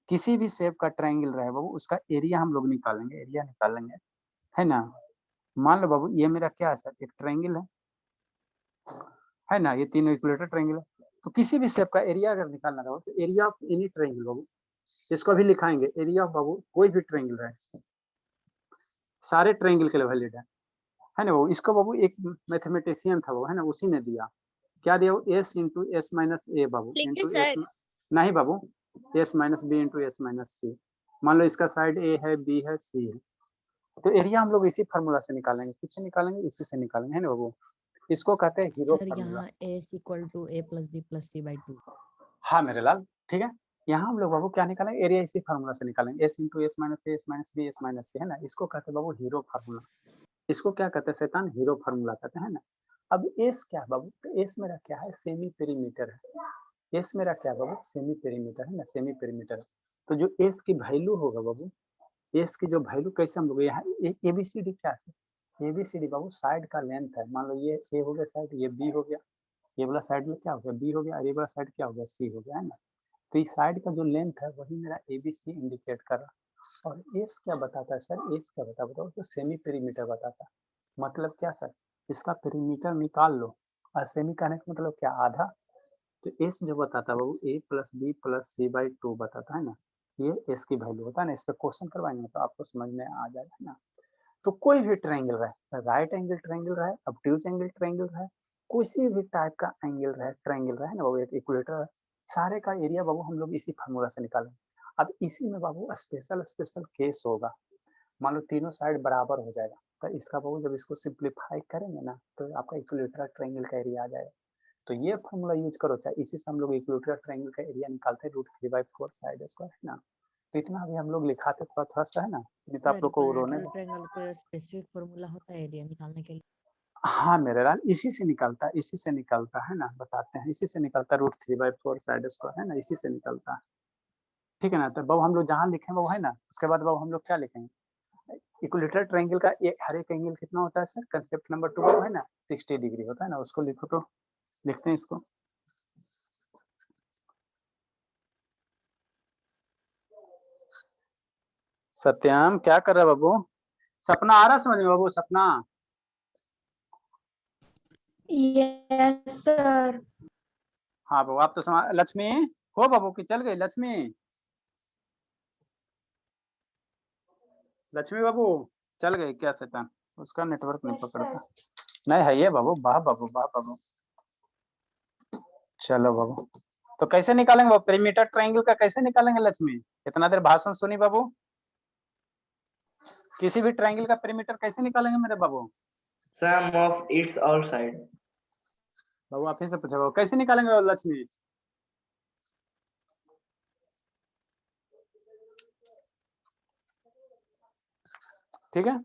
किसी भी शेप का ट्रायंगल रहे बाबू उसका एरिया हम लोग निकालेंगे, एरिया निकालेंगे, है ना। मान लो बाबू ये मेरा क्या है सर, एक ट्रायंगल है ना, ये तीनों इक्विलेटरल ट्रायंगल है, तो किसी भी शेप का एरिया अगर निकालना रहो तो एरिया ऑफ एनी ट्रायंगल बाबू, इसको भी लिखाएंगे, एरिया ऑफ बाबू कोई भी ट्रायंगल रहे, सारे ट्रायंगल के लिए वैलिड है ना बाबू। इसको बाबू एक मैथमेटिशियन था वो, है ना, उसी ने दिया, क्या दिया वो, s into s minus a बाबू लेकिन इंटू एस, सर नहीं बाबू, s minus b into s minus c, मान लो इसका साइड ए है, बी है, सी है, तो एरिया हम लोग इसी फार्मूला से निकालेंगे, किससे निकालेंगे, इसी से निकालेंगे, है ना बाबू, इसको कहते हैं हीरो सर फार्मूला। यहाँ a is equal to a plus b plus c by 2. हाँ मेरे लाल, ठीक है, यहाँ हम लोग बाबू क्या निकालेंगे, एरिया इसी फार्मूला से निकालेंगे, s into s minus a, s minus b, s minus c, है ना, इसको कहते हैं बाबू हीरो फार्मूला, इसको क्या कहते हैं शैतान, हीरो फार्मूला कहते हैं ना। अब एस क्या बाबू, तो एस मेरा क्या है, सेमी पेरीमीटर है, एस मेरा क्या बाबू, सेमी पेरीमीटर है ना, सेमी पेरीमीटर, तो जो एस की वैल्यू होगा बाबू, एस की जो वैल्यू कैसे हम लोग यहाँ एबीसीडी क्या है, एबीसीडी बाबू साइड का लेंथ है, मान लो ये ए हो गया साइड, ये बी हो गया, ये वाला साइड में क्या हो गया, बी हो गया, और ये वाला साइड क्या हो गया, सी हो गया, है ना, तो इस साइड का जो लेंथ है वही मेरा एबीसी इंडिकेट कर रहा है। और एस क्या बताता है सर, एस क्या बताओ तो सेमी पेरीमीटर बताता है, मतलब क्या सर, इसका पेरीमीटर निकाल लो, और सेमी कहने का मतलब क्या, आधा, तो एस जो बताता है वो a plus B plus c by 2 बताता है ना, ये एस की वैल्यू होता है ना, इस पर क्वेश्चन करवाएंगे तो आपको समझ में आ जाएगा ना। तो कोई भी ट्रायंगल रहे, राइट एंगल ट्रायंगल रहे, ऑब्ट्यूज एंगल ट्रायंगल रहे, किसी भी टाइप का एंगल रहे, ट्रायंगल रहे ना बाबू, एक इक्वेटर है, सारे का एरिया बाबू हम लोग इसी फार्मूला से निकालेंगे। अब इसी में बाबू स्पेशल स्पेशल केस होगा, मान लो तीनों साइड बराबर हो जाएगा, तो इसका बाबू जब इसको सिंप्लीफाई करेंगे ना तो आपका इक्विलेटरल ट्रायंगल का एरिया आ जाएगा। तो ये फार्मूला यूज करो, चाहे इसी से हम लोग इक्विलेटरल ट्रायंगल का एरिया निकालते हैं, √3/4 साइड स्क्वायर, है ना। तो इतना भी हम लोग लिखाते थोड़ा थोड़ा सा, है ना, नहीं तो आप सर लोग को रोने। इक्विलेटरल ट्रायंगल कोई स्पेसिफिक फॉर्मूला होता है एरिया निकालने के लिए? हाँ मेरे लाल, इसी से निकलता है, इसी से निकलता है ना, बताते हैं, इसी से निकलता है, √3/4 साइड स्क्वायर, है ना, इसी से निकलता है, ठीक है ना। तो बाबू हम लोग जहाँ लिखे बाबू है ना, उसके बाद बाबू हम लोग क्या लिखेंगे, इक्विलेटरल ट्रायंगल का हर एक एंगल कितना होता है सर, कंसेप्ट नंबर 2 है ना 60 डिग्री होता है ना, उसको लिखो तो लिखते हैं इसको। सत्यम क्या कर रहा है बाबू, सपना आ रहा समझ में बाबू, सपना? Yes sir. हाँ बाबू आप तो लक्ष्मी हो बाबू की चल गई लक्ष्मी, लक्ष्मी बाबू चल गई क्या शैतान, उसका नेटवर्क नहीं पकड़ता। नहीं है ये बाबू, वाह बाबू वाह बाबू। चलो बाबू तो कैसे निकालेंगे बाबू, पेरीमीटर ट्रायंगल का कैसे निकालेंगे लक्ष्मी, इतना देर भाषण सुनी बाबू, किसी भी ट्रायंगल का पेरीमीटर कैसे निकालेंगे मेरे बाबू? Sum of its all side. बाबू आप ही से पूछो बाबू कैसे निकालेंगे बाबू लक्ष्मी? ठीक है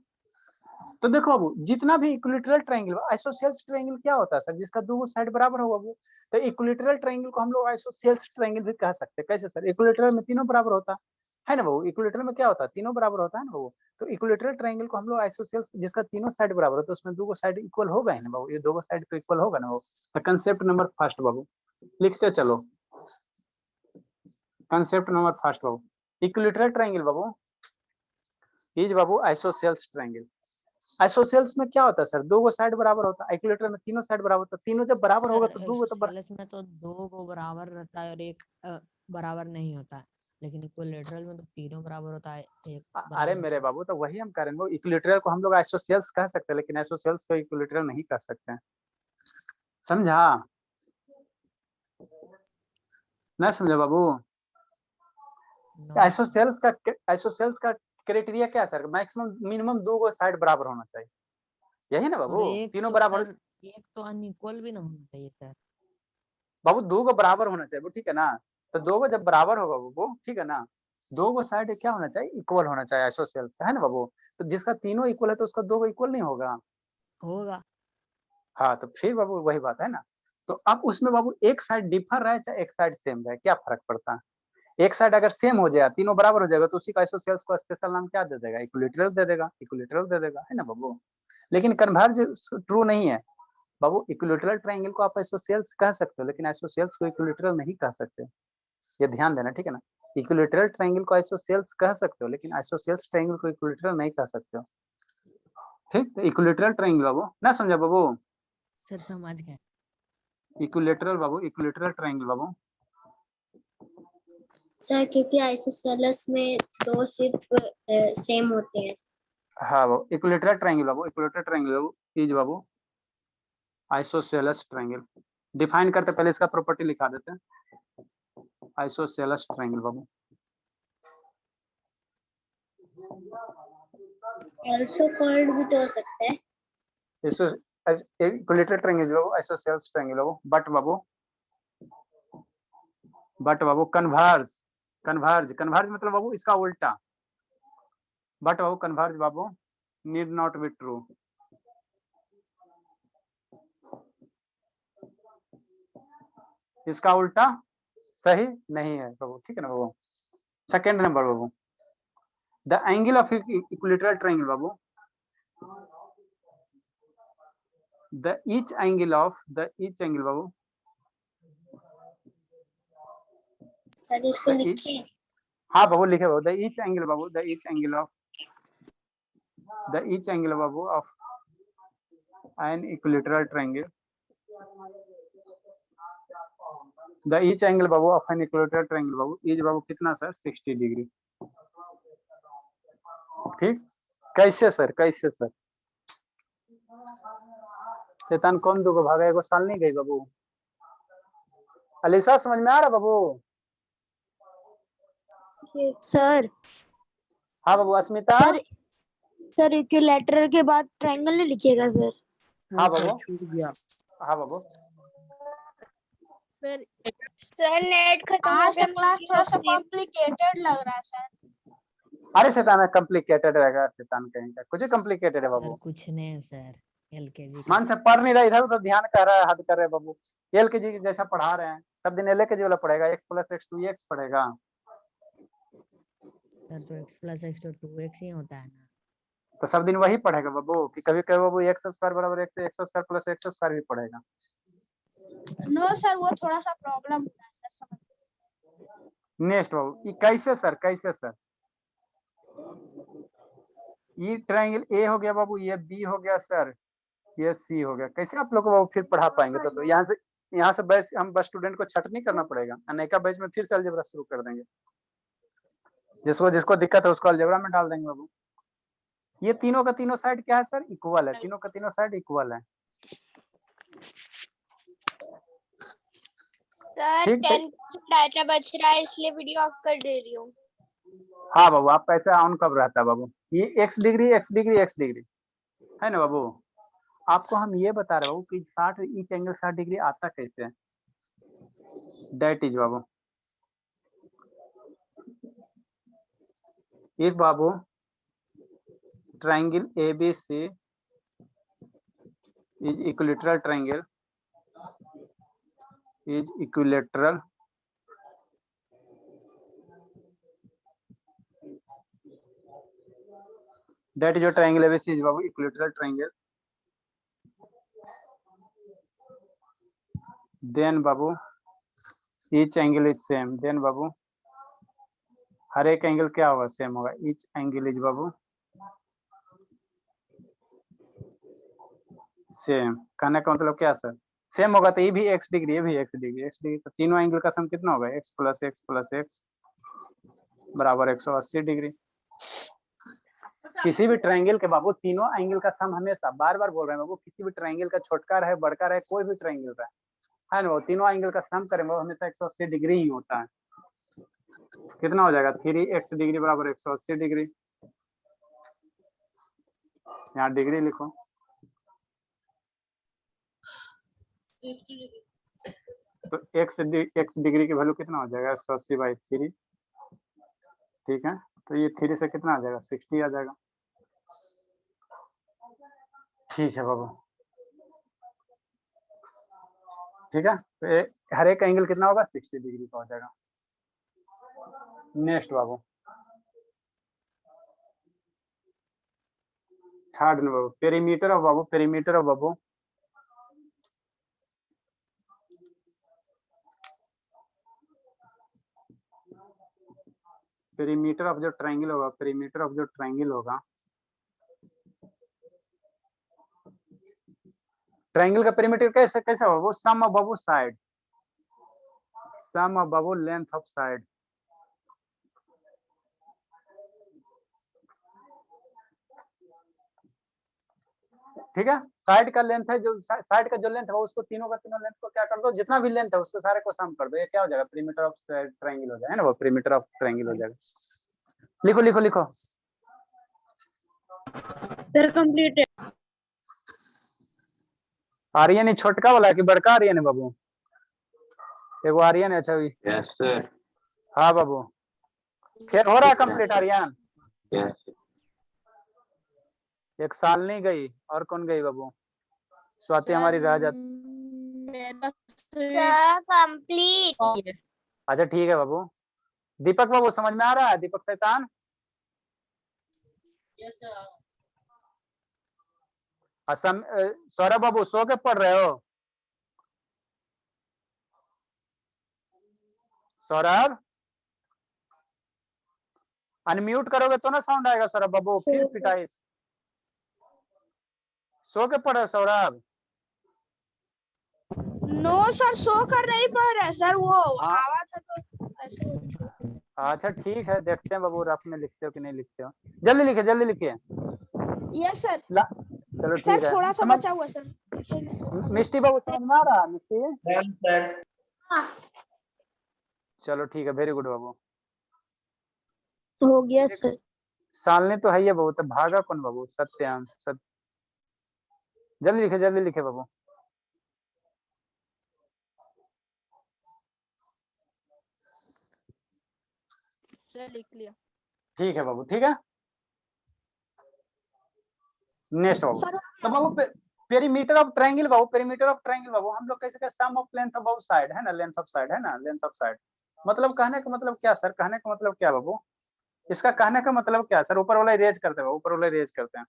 तो देखो बाबू, जितना भी इक्विलेटरल ट्रायंगल, आइसोसेल्स ट्रायंगल क्या होता है सर, जिसका दो साइड बराबर हो बाबू, तो इक्विलेटरल ट्रायंगल को हम लोग आइसोसेल्स ट्रायंगल भी कह सकते हैं। कैसे सर, इक्विलेटरल में तीनों बराबर होता है ना बाबू, इक्विलेटरल में क्या होता है, तीनों बराबर होता है ना बाबू। तो इक्विलेटरल ट्रायंगल को हम लोग आइसोसेल्स, जिसका तीनों साइड बराबर होता है, उसमें दो साइड इक्वल होगा ही ना बाबू, ये दो साइड तो इक्वल होगा ना बाबू। तो कंसेप्ट नंबर फर्स्ट बाबू लिखते चलो, कंसेप्ट नंबर फर्स्ट बाबू, इक्विलेटरल ट्रायंगल बाबू is Babu isosceles triangle. Isosceles में क्या होता है सर, दो साइड बराबर होता है, इक्विलेटरल में तीनों साइड बराबर होता है, तीनों जब बराबर होगा तो दो तो आइसोसेलेस में तो दो को बराबर रहता है और एक बराबर नहीं होता है, लेकिन इक्विलेटरल में तो तीनों बराबर होता है, एक अरे बराबर मेरे होता बाबू तो वही हम करेंगे, इक्विलेटरल को हम लोग आइसोसेल्स कह सकते हैं, लेकिन आइसोसेल्स को इक्विलेटरल नहीं कह सकते हैं, समझा? नहीं समझा बाबू? है। आइसोसेल्स का क्राइटेरिया क्या है सर, मैक्सिमम मिनिमम दो को साइड बराबर होना चाहिए, यही ना और बाबू, एक तीनों तो बराबर। सर, एक तो अनइक्वल भी ना होना चाहिए सर। बाबू दो को बराबर होना चाहिए वो, ठीक है ना। तो दो को जब बराबर होगा वो, ठीक है ना, दो को साइड क्या होना चाहिए, इक्वल होना चाहिए आइसोसेल्स का, है ना बाबू। तो जिसका तीनों इक्वल है तो उसका दो को इक्वल नहीं होगा। होगा। हाँ तो फिर बाबू वही बात है ना। तो अब उसमें बाबू एक साइड डिफर रहे चाहे एक साइड सेम रहे, क्या फर्क पड़ता है? एक साइड अगर सेम हो जाए, तीनों बराबर हो जाएगा, तो उसी का आइसोसेल्स को स्पेशल नाम क्या दे देगा, इक्विलेटरल दे देगा, इक्विलेटरल दे देगा, है ना बाबू। लेकिन कन्वर्ज ट्रू नहीं है बाबू, इक्विलेटरल ट्रायंगल को आप आइसोसेल्स कह सकते हो, लेकिन आइसोसेल्स को इक्विलेटरल नहीं कह सकते, ये ध्यान देना, ठीक है ना। इक्विलेटरल ट्रायंगल को आइसोसेल्स कह सकते हो, लेकिन आइसोसेल्स ट्रायंगल को इक्विलेटरल नहीं कह सकते हो, ठीक। तो इक्विलेटरल ट्रायंगल बाबू ना समझा बाबू, सर समझ गए। इक्विलेटरल बाबू, इक्विलेटरल ट्रायंगल बाबू। सर क्योंकि आइसोसेलेस में दो सिर्फ सेम होते हैं। हाँ बाबू इक्विलेटरल ट्रायंगल बाबू, इक्विलेटरल ट्रायंगल बाबू इज बाबू आइसोसेलेस ट्रायंगल। डिफाइन करते पहले इसका प्रॉपर्टी लिखा देते हैं, आइसोसेलेस ट्रायंगल बाबू। ऑल्सो कॉल्ड भी तो हो सकता है। इक्विलेटरल ट्रायंगल बाबू आइसोसेलेस ट्रायंगल बाबू, बट बाबू कन्वर्ज, कन्वर्ज मतलब बाबू इसका उल्टा, बट बाबू कन्वर्ज बाबू नीड नॉट बी ट्रू। इसका उल्टा सही नहीं है बाबू, ठीक है ना बाबू। सेकेंड नंबर बाबू, the angle of equilateral triangle बाबू, द ईच एंगल बाबू, सर इसको लिखिए। हाँ बाबू लिखे बाबू, द ईच एंगल बाबू, द ईच एंगल बाबू of an equilateral triangle, the each angle बाबू ऑफ एन इक्विलेटरल ट्रायंगल बाबू इज बाबू कितना सर, 60 डिग्री। ठीक, कैसे सर, कैसे सर? शैतान कौन दो भागा, एगो साल नहीं गई बाबू। अलीसा समझ में आ रहा बाबू? सर हाँ बाबू। अस्मिता? सर इक्विलेटरल के बाद ट्रायंगल नहीं लिखिएगा सर? हाँ सर, बाबू। छूट गया। हाँ बाबू। सर नेट खत्म हो आज का गया। क्लास थोड़ा सा कॉम्प्लिकेटेड लग रहा है सर। अरे शैतान कॉम्प्लिकेटेड रहेगा, शैतान कहीं का कुछ कॉम्प्लिकेटेड है सर बाबू। कुछ नहीं सर, एलकेजी मन से पढ़ नहीं रहा, इधर उधर ध्यान कर रहा है, हद कर रहे हैं बाबू। एलकेजी जैसा पढ़ा रहे हैं, सब दिन एलकेजी वाला पढ़ेगा, x + x 2x पढ़ेगा। सर तो x प्लस एक्स तो 2x ही होता है ना। तो सब दिन वही पढ़ेगा बाबू कि कभी कभी बाबू एक्स स्क्वायर बराबर x square plus x square भी पढ़ेगा? नो सर, वो थोड़ा सा प्रॉब्लम होता है सर, समझ। नेक्स्ट बाबू, ये कैसे सर, कैसे सर? ये ट्रायंगल ए हो गया बाबू, ये बी हो गया सर, ये सी हो गया। कैसे आप लोग को बाबू फिर पढ़ा पाएंगे? तो यहाँ से बैच हम बस स्टूडेंट को छटनी करना पड़ेगा। अनेका बैच में फिर से अलजेब्रा शुरू कर देंगे। जिसको दिक्कत है उसको अलजेब्रा में डाल देंगे बाबू। ये तीनों का तीनों साइड क्या है सर? इक्वल है। तीनों का तीनों साइड इक्वल है। सर ठीक है। 10% डाटा बच रहा है इसलिए वीडियो ऑफ कर दे रही हूँ। हाँ बाबू, आप पैसा ऑन कब रहता है बाबू? ये x degree x degree x degree है ना बाबू? आपको हम ये बता रहे बाबू कि 60 ईच एंगल 60 डिग्री आता कैसे है? That is Babu, if Babu triangle ABC is equilateral triangle is equilateral that is your triangle ABC is babu equilateral triangle, then babu each angle is same, then babu हर एक angle क्या होगा? Same होगा। each angle is Babu same. कहने का मतलब क्या sir? Same होगा तो ये भी x डिग्री, ये भी x डिग्री, x डिग्री, तो तीनों एंगल का सम कितना होगा? x प्लस x बराबर 180 डिग्री। किसी भी ट्रायंगल के बाबू तीनों एंगल का सम हमेशा, बार बार बोल रहे हैं बाबू, किसी भी ट्रायंगल का छोटका रहे बड़का रहे, कोई भी ट्रायंगल रहे, है ना, वो तीनों एंगल का सम करेंगे वो हमेशा 180 डिग्री ही होता है। कितना हो जाएगा? 3x डिग्री बराबर 180 डिग्री। यहाँ डिग्री लिखो। तो x डिग्री की वैल्यू कितना हो जाएगा? 180/3। ठीक है, तो ये 3 से कितना आ जाएगा? 60 आ जाएगा। ठीक है बाबू, ठीक है, तो हर एक एंगल कितना होगा? 60 डिग्री का हो जाएगा। नेक्स्ट बाबू, थर्ड बाबू, पेरीमीटर ऑफ बाबू, पेरीमीटर ऑफ बाबू पेरीमीटर ऑफ जो ट्रायंगल होगा, पेरीमीटर ऑफ जो ट्रायंगल होगा, ट्रायंगल का पेरीमीटर कैसे कैसा होगा? वो सम ऑफ बाबू साइड, सम ऑफ बाबू लेंथ ऑफ साइड। ठीक है, साइड का लेंथ है, जो साइड का जो लेंथ है उसको तीनों का तीनों लेंथ को क्या कर दो, जितना भी लेंथ है उसको सारे को सम कर दो। ये क्या हो जाएगा? पेरीमीटर ऑफ ट्रायंगल हो जाएगा ना, वो पेरीमीटर ऑफ ट्रायंगल हो जाएगा। लिखो लिखो लिखो। सर कंप्लीट है। आर्यन छोटका वाला कि बड़का आर्यन है बाबू? एगो आर्यन है। अच्छा Yes, sir. हाँ बाबू, फिर हो रहा है कंप्लीट आर्यन? Yes. एक साल नहीं गई, और कौन गई बाबू? स्वाति हमारी रह जाती। Sir complete. अच्छा ठीक है बाबू। दीपक बाबू समझ में आ रहा है? दीपक शैतान। असम सौरभ बाबू सो के पढ़ रहे हो? सौरभ अनम्यूट करोगे तो ना साउंड आएगा सौरभ बाबू, फिर पिटाई। सो के पढ़ रहे हो सौरभ? नो सर, सो कर नहीं पढ़ रहे सर, वो हाँ। आवाज है तो ऐसे। अच्छा ठीक है, देखते हैं बाबू रफ में लिखते हो कि नहीं लिखते हो। जल्दी लिखिए, जल्दी लिखिए। Yes sir. चलो ठीक सर है। थोड़ा सा बचा हुआ सर। मिष्टी बाबू समझ में आ रहा है? मिष्टी Done, sir. चलो ठीक है, वेरी गुड बाबू। हो गया सर। सालनी तो है ये बाबू, तो भागा कौन बाबू? सत्याम सत्य। जल्दी लिखे, जल्दी लिखे बाबू। लिख लिया ठीक है बाबू, ठीक है। नेक्स्ट बाबू, सर। तो बाबू पेरीमीटर ऑफ ट्रायंगल बाबू, पेरीमीटर ऑफ ट्रायंगल बाबू हम लोग कैसे सम ऑफ लेंथ ऑफ बाबू साइड है ना, लेंथ ऑफ साइड है ना, लेंथ ऑफ साइड। मतलब कहने का मतलब क्या सर? कहने का मतलब क्या बाबू? इसका कहने का मतलब क्या है सर? ऊपर वाला इरेज करते हैं, ऊपर वाला इरेज करते हैं।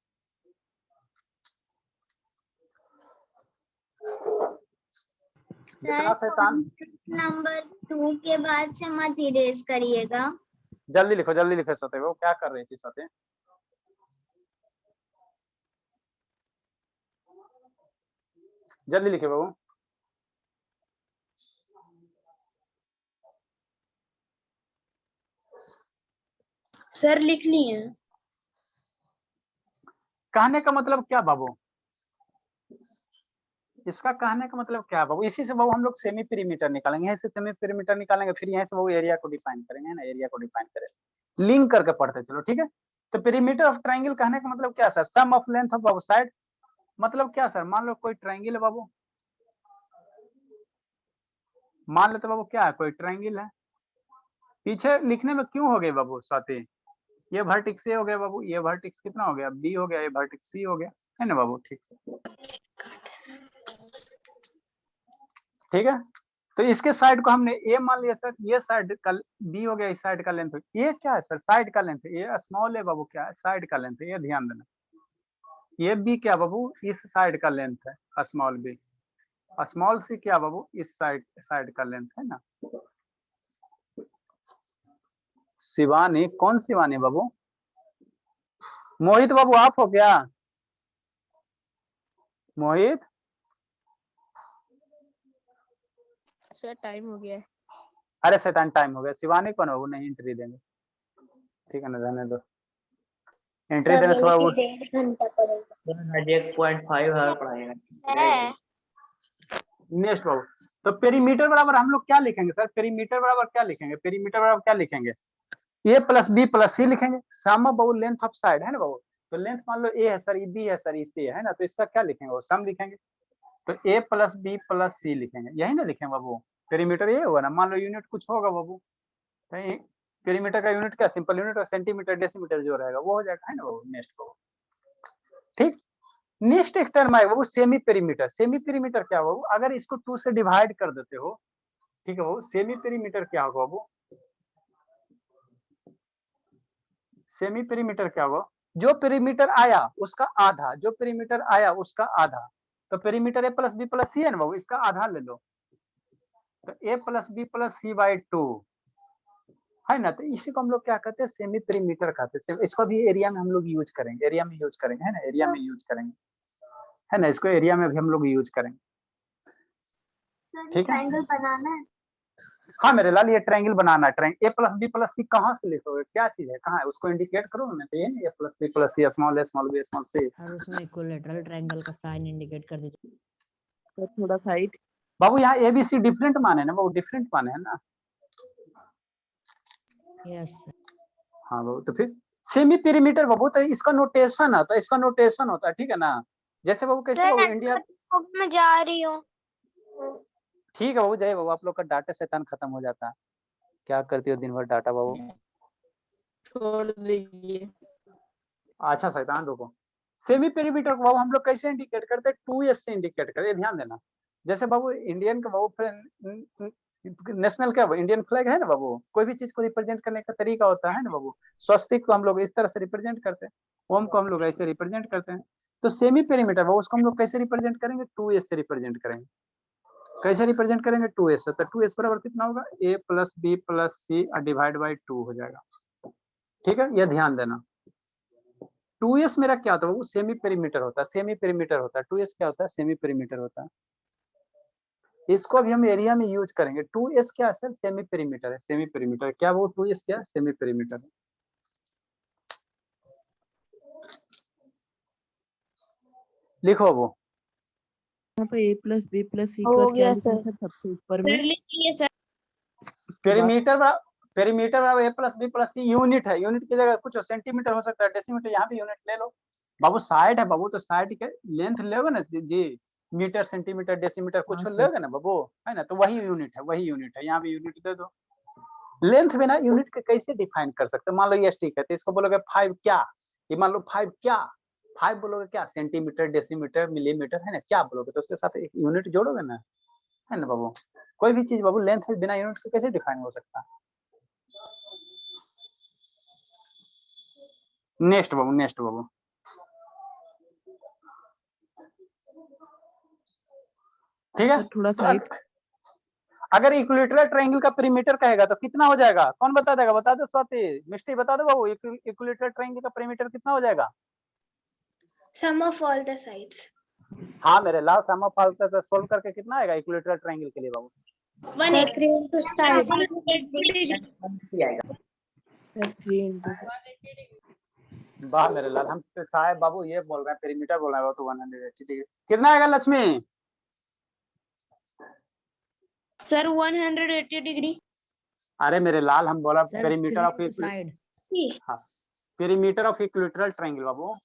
जितना शैतान, नंबर 2 के बाद से मत इरेज करिएगा। जल्दी लिखो सते। वो क्या कर रही थी सते? जल्दी लिखे बाबू। सर लिख लिए। कहने का मतलब क्या बाबू? इसका कहने का मतलब क्या बाबू? इसी से बाबू हम लोग सेमी पेरीमीटर निकालेंगे, यहाँ से सेमी पेरीमीटर निकालेंगे, फिर यहाँ से बाबू एरिया को डिफाइन करेंगे, है ना, एरिया को डिफाइन करेंगे, लिंक करके पढ़ते चलो, ठीक है। तो पेरीमीटर ऑफ ट्राइंगल कहने का मतलब क्या sir? Sum of length of बाबू साइड। मतलब क्या सर? मान लो कोई ट्राइंगल है बाबू, मान लेते बाबू क्या है, कोई ट्राइंगल है। पीछे लिखने में क्यों हो गए बाबू स्वाति? ये वर्टेक्स ए हो गया बाबू, ये वर्टेक्स कितना हो गया? बी हो गया, ये वर्टेक्स सी हो गया, है ना बाबू? ठीक है, ठीक है। तो इसके साइड को हमने ए मान लिया सर, ये साइड का बी हो गया, इस साइड का लेंथ। ये क्या है सर? साइड का लेंथ। ये स्मॉल है बाबू, क्या है? साइड का लेंथ है, ये ध्यान देना। ये बी क्या बाबू? इस साइड का लेंथ है, स्मॉल बी। स्मॉल सी क्या बाबू? इस साइड का लेंथ है ना। शिवानी, कौन शिवानी बाबू? मोहित बाबू आप हो क्या? मोहित सर टाइम हो गया है। अरे शैतान टाइम हो गया। शिवानी कौन बाबू? नहीं एंट्री देंगे, ठीक है ना, रहने दो। एंट्री देने से बाबू 1.5 घंटा पड़ेगा। 1.5 आवर पढ़ाएगा। है नेक्स्ट बाबू, तो पेरीमीटर बराबर हम लोग क्या लिखेंगे सर? पेरीमीटर बराबर क्या लिखेंगे? पेरीमीटर बराबर क्या लिखेंगे? A plus B plus c लिखेंगे। सम ऑफ बाबू लेंथ ऑफ साइड, है ना बाबू। तो लेंथ मान लो ए है सर, ये बी है सर, ये सी है ना, तो इसका क्या लिखेंगे? वो सम लिखेंगे। तो a plus B plus c लिखेंगे, यही ना लिखेंगे बाबू। पेरीमीटर ये होगा ना। मान लो यूनिट कुछ होगा बाबू, पेरीमीटर का यूनिट क्या? सिंपल यूनिट और सेंटीमीटर डेसीमीटर जो रहेगा वो हो जाएगा, है ना बाबू। नेक्स्ट बाबू, ठीक। नेक्स्ट एक टर्म आएगा बाबू सेमी पेरीमीटर। सेमी पेरीमीटर क्या बाबू? अगर इसको 2 से डिवाइड कर देते हो, ठीक है बाबू, सेमी पेरीमीटर क्या होगा बाबू? सेमी पेरीमीटर क्या होगा? जो पेरीमीटर आया उसका आधा, जो पेरीमीटर आया उसका आधा। तो perimeter a plus B plus c है ना बाबू, इसका आधा ले लो, तो a plus B plus c by 2, है ना। तो इसी को हम लोग क्या कहते हैं? सेमी पेरीमीटर कहते हैं। इसको भी एरिया में हम लोग यूज करेंगे, एरिया में यूज करेंगे, है ना, एरिया में यूज करेंगे, है ना। इसको एरिया में भी हम लोग यूज करेंगे, ठीक है। ट्रायंगल बनाना है। हाँ मेरे लाल, ये ट्रायंगल बनाना है। Triangle a plus B plus c कहाँ से लिखोगे? क्या चीज है, कहाँ है? उसको इंडिकेट करो ना। तो ये नहीं, ए प्लस बी प्लस सी, स्मॉल ए स्मॉल बी स्मॉल सी। और उसमें इक्विलैटरल ट्रायंगल का साइन इंडिकेट कर दीजिए। तो थोड़ा साइड। बाबू यहाँ ए बी सी डिफरेंट माने ना बाबू, डिफरेंट माने है ना। Yes sir. हाँ बाबू, तो फिर सेमी पेरीमीटर बाबू, तो इसका नोटेशन आता है, इसका नोटेशन होता है, ठीक है ना। जैसे बाबू कैसे बाबू इंडिया, मैं जा रही हूँ। ठीक है बाबू, जय बाबू। आप लोग का डाटा शैतान खत्म हो जाता है। क्या करती हो दिन भर डाटा बाबू? छोड़ दीजिए। अच्छा शैतान रुको। सेमी पेरीमीटर को बाबू हम लोग कैसे इंडिकेट करते हैं? 2s से इंडिकेट करते हैं, ध्यान देना। जैसे बाबू इंडियन का बाबू नेशनल क्या इंडियन फ्लैग है ना बाबू, कोई भी चीज को रिप्रेजेंट करने का तरीका होता है ना बाबू। स्वस्तिक को हम लोग इस तरह से रिप्रेजेंट करते हैं, ओम को हम लोग ऐसे रिप्रेजेंट करते हैं। तो सेमी पेरीमीटर बाबू उसको हम लोग कैसे रिप्रेजेंट करेंगे? 2s से रिप्रेजेंट करेंगे। कैसे रिप्रेजेंट करेंगे? 2s से। तो 2s बराबर कितना होगा? a plus B plus C divide by 2 हो जाएगा, ठीक है। ये ध्यान देना। 2s मेरा क्या होता है बाबू? सेमी पेरीमीटर होता है, सेमी पेरीमीटर होता है। 2s क्या होता है? सेमी पेरीमीटर होता है। इसको अभी हम एरिया में यूज करेंगे। 2s क्या है सर? सेमी पेरीमीटर है, सेमी पेरीमीटर क्या वो? 2s क्या है? सेमी पेरीमीटर है। लिखो वो यहाँ पे a प्लस बी प्लस सी हो का क्या गया लिखा सर। था सबसे ऊपर में? लिखिए सर। उसके बाद पेरीमीटर बराबर ए प्लस बी प्लस सी यूनिट है। यूनिट की जगह कुछ सेंटीमीटर हो सकता है, डेसीमीटर, यहाँ भी यूनिट ले लो बाबू। साइड है बाबू, तो साइड के लेंथ लोगे ना जी, मीटर सेंटीमीटर डेसीमीटर कुछ हाँ सर। लोगे ना बाबू, है ना। तो वही यूनिट है, वही यूनिट है। यहाँ भी यूनिट दे दो। लेंथ बिना यूनिट के कैसे डिफाइन कर सकते? मान लो ये स्टिक है, तो इसको बोलोगे 5 क्या? ये मान लो 5 क्या? 5 बोलोगे क्या? सेंटीमीटर डेसीमीटर मिलीमीटर, है ना। क्या बोलोगे? तो उसके साथ एक यूनिट जोड़ोगे ना, है ना बाबू। कोई भी चीज बाबू लेंथ बिना यूनिट के कैसे डिफाइन हो सकता है? नेक्स्ट बाबू, नेक्स्ट बाबू। ठीक है, सर थोड़ा तो साइड। अगर इक्विलेटरल ट्रायंगल का पेरीमीटर कहेगा तो कितना हो जाएगा, कौन बता देगा, बता दो स्वाति, मिस्टी बता दो बाबू, इक्विलेटरल ट्रायंगल का पेरीमीटर कितना हो जाएगा? Sum of all the sides. हाँ मेरे लाल, सम ऑफ ऑल से सोल्व करके कितना आएगा इक्विलेटरल ट्रायंगल के लिए बाबू? 180 into side. आएगा। सर 3 into वाह मेरे लाल, हम तो साहब बाबू ये बोल रहे हैं पेरीमीटर बोल रहे हैं तो 180 डिग्री कितना आएगा लक्ष्मी? Sir 180 degree. अरे मेरे लाल, हम बोला सर पेरीमीटर ऑफ 3 साइड। हाँ, पेरीमीटर ऑफ इक्विलेटरल ट्रायंगल बाबू,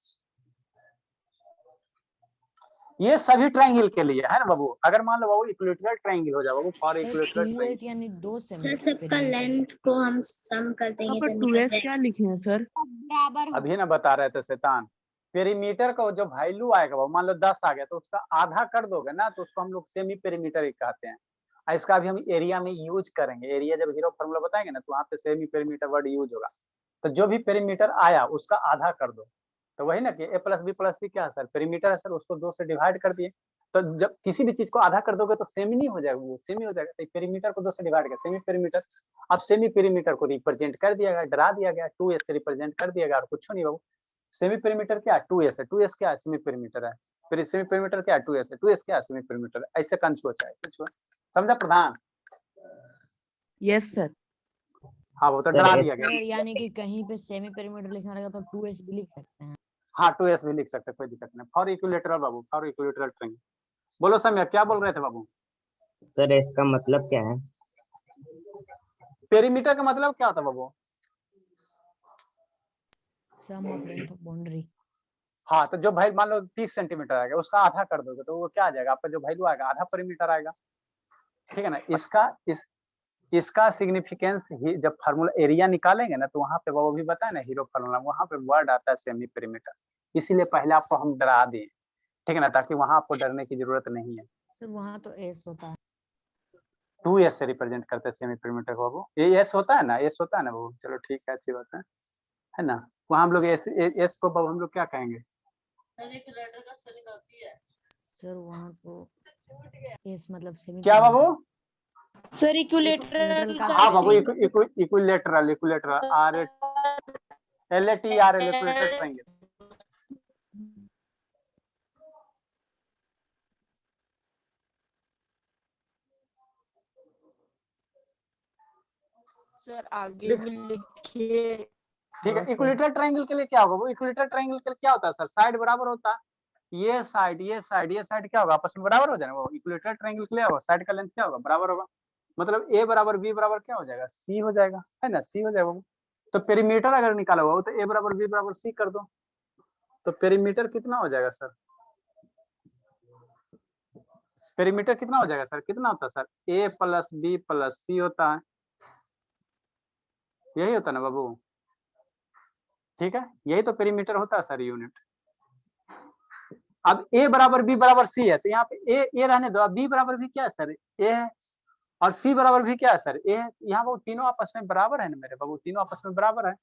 ये सभी ट्रायंगल के लिए है ना बाबू। अगर मान लो बाबू इक्विलेटरल ट्रायंगल हो जाए बाबू, फॉर इक्विलेटरल 2s ट्रायंगल, यानी 2 सर सेमी सबका लेंथ को हम सम कर देंगे पर तो निकल 2s जाएगा। क्या लिखे हैं सर? बराबर हो- अभी ना बता रहे थे शैतान, पेरीमीटर का जो वैल्यू आएगा बाबू, मान लो 10 आ गया तो उसका आधा कर दोगे ना तो उसको हम लोग सेमी पेरीमीटर कहते हैं। और इसका भी हम एरिया में यूज करेंगे, एरिया जब हीरो फार्मूला बताएंगे ना तो वहाँ पे सेमी पेरीमीटर वर्ड यूज होगा। तो जो भी पेरीमीटर आया उसका आधा कर दो, तो वही ना कि a प्लस बी प्लस सी क्या है सर, पेरीमीटर है सर, उसको 2 से डिवाइड कर दिए। तो जब किसी भी चीज को आधा कर दोगे तो सेमी नहीं हो जाएगा, वो सेमी हो जाएगा। तो पेरीमीटर को 2 से डिवाइड कर सेमी पेरीमीटर। अब सेमी पेरीमीटर को रिप्रेजेंट कर दिया गया, डरा दिया गया, 2s से रिप्रेजेंट कर दिया गया और कुछ नहीं बाबू। सेमी पेरीमीटर क्या है, 2s है, 2s क्या है, सेमी पेरीमीटर है। फिर सेमी पेरीमीटर क्या है, 2s है, 2s क्या है, सेमी पेरीमीटर है। ऐसे कंफ्यूज है, ऐसे छुआ, समझा प्रधान? Yes sir. हाँ वो तो सर, डरा एक- दिया गया। सर यानी कि कहीं पे सेमी पेरीमीटर लिखना रहेगा तो 2s भी लिख सकते हैं। हाँ 2s भी लिख सकते हैं, कोई दिक्कत नहीं। For equilateral Babu, for equilateral triangle. बोलो समय, क्या बोल रहे थे बाबू? सर इसका मतलब क्या है? पेरीमीटर का मतलब क्या होता है बाबू? सम ऑफ लेंथ ऑफ बाउंड्री। हाँ तो जो भाई मान लो 30 सेंटीमीटर आएगा उसका आधा कर दोगे तो वो क्या आ जाएगा आपका, जो वैल्यू आएगा आधा पेरीमीटर आएगा। ठीक है ना, इसका सिग्निफिकेंस ही जब फार्मूला एरिया निकालेंगे ना तो वहां पे वो भी बताए ना हीरो फार्मूला, वहां पे वर्ड आता है सेमी पेरीमीटर। इसीलिए पहले आपको हम डरा दिए, ठीक है ना, ताकि वहां आपको डरने की जरूरत नहीं है। सर वहां तो s होता है। 2s से रिप्रेजेंट करते हैं सेमी पेरीमीटर को बाबू। ये s होता है ना, s होता है ना बाबू, चलो ठीक है, अच्छी बात है ना। वहाँ हम लोग s को बाबू हम लोग क्या कहेंगे? सर वहां तो s मतलब सेमी क्या बाबू? सर इक्विलेटरल का हाँ बाबू spelling। Equilateral, equilateral R L A T R L, equilateral triangle. Sir आगे भी लिखिए। ठीक है, इक्विलेटरल ट्रायंगल के लिए क्या होगा वो, इक्विलेटरल ट्रायंगल के लिए क्या होता है सर, साइड बराबर होता है। ये साइड ये साइड ये साइड क्या होगा, आपस में बराबर हो जाएगा। वो इक्विलेटरल ट्रायंगल के लिए होगा, साइड का लेंथ क्या होगा, बराबर होगा। मतलब a बराबर b बराबर क्या हो जाएगा, c हो जाएगा, है ना, c हो जाएगा वो। तो पेरीमीटर अगर निकाला हुआ हो तो a बराबर b बराबर c कर दो, तो पेरीमीटर कितना हो जाएगा सर, पेरीमीटर कितना हो जाएगा सर, कितना होता है sir, a plus b plus c होता है, यही होता है ना बाबू। ठीक है, यही तो पेरीमीटर होता है सर, यूनिट। अब a बराबर b बराबर c है तो यहाँ पे a रहने दो, अब b बराबर भी क्या है सर, a है, और c बराबर भी क्या है सर, a है। यहाँ वो तीनों आपस में बराबर है ना मेरे बाबू, तीनों आपस में बराबर है,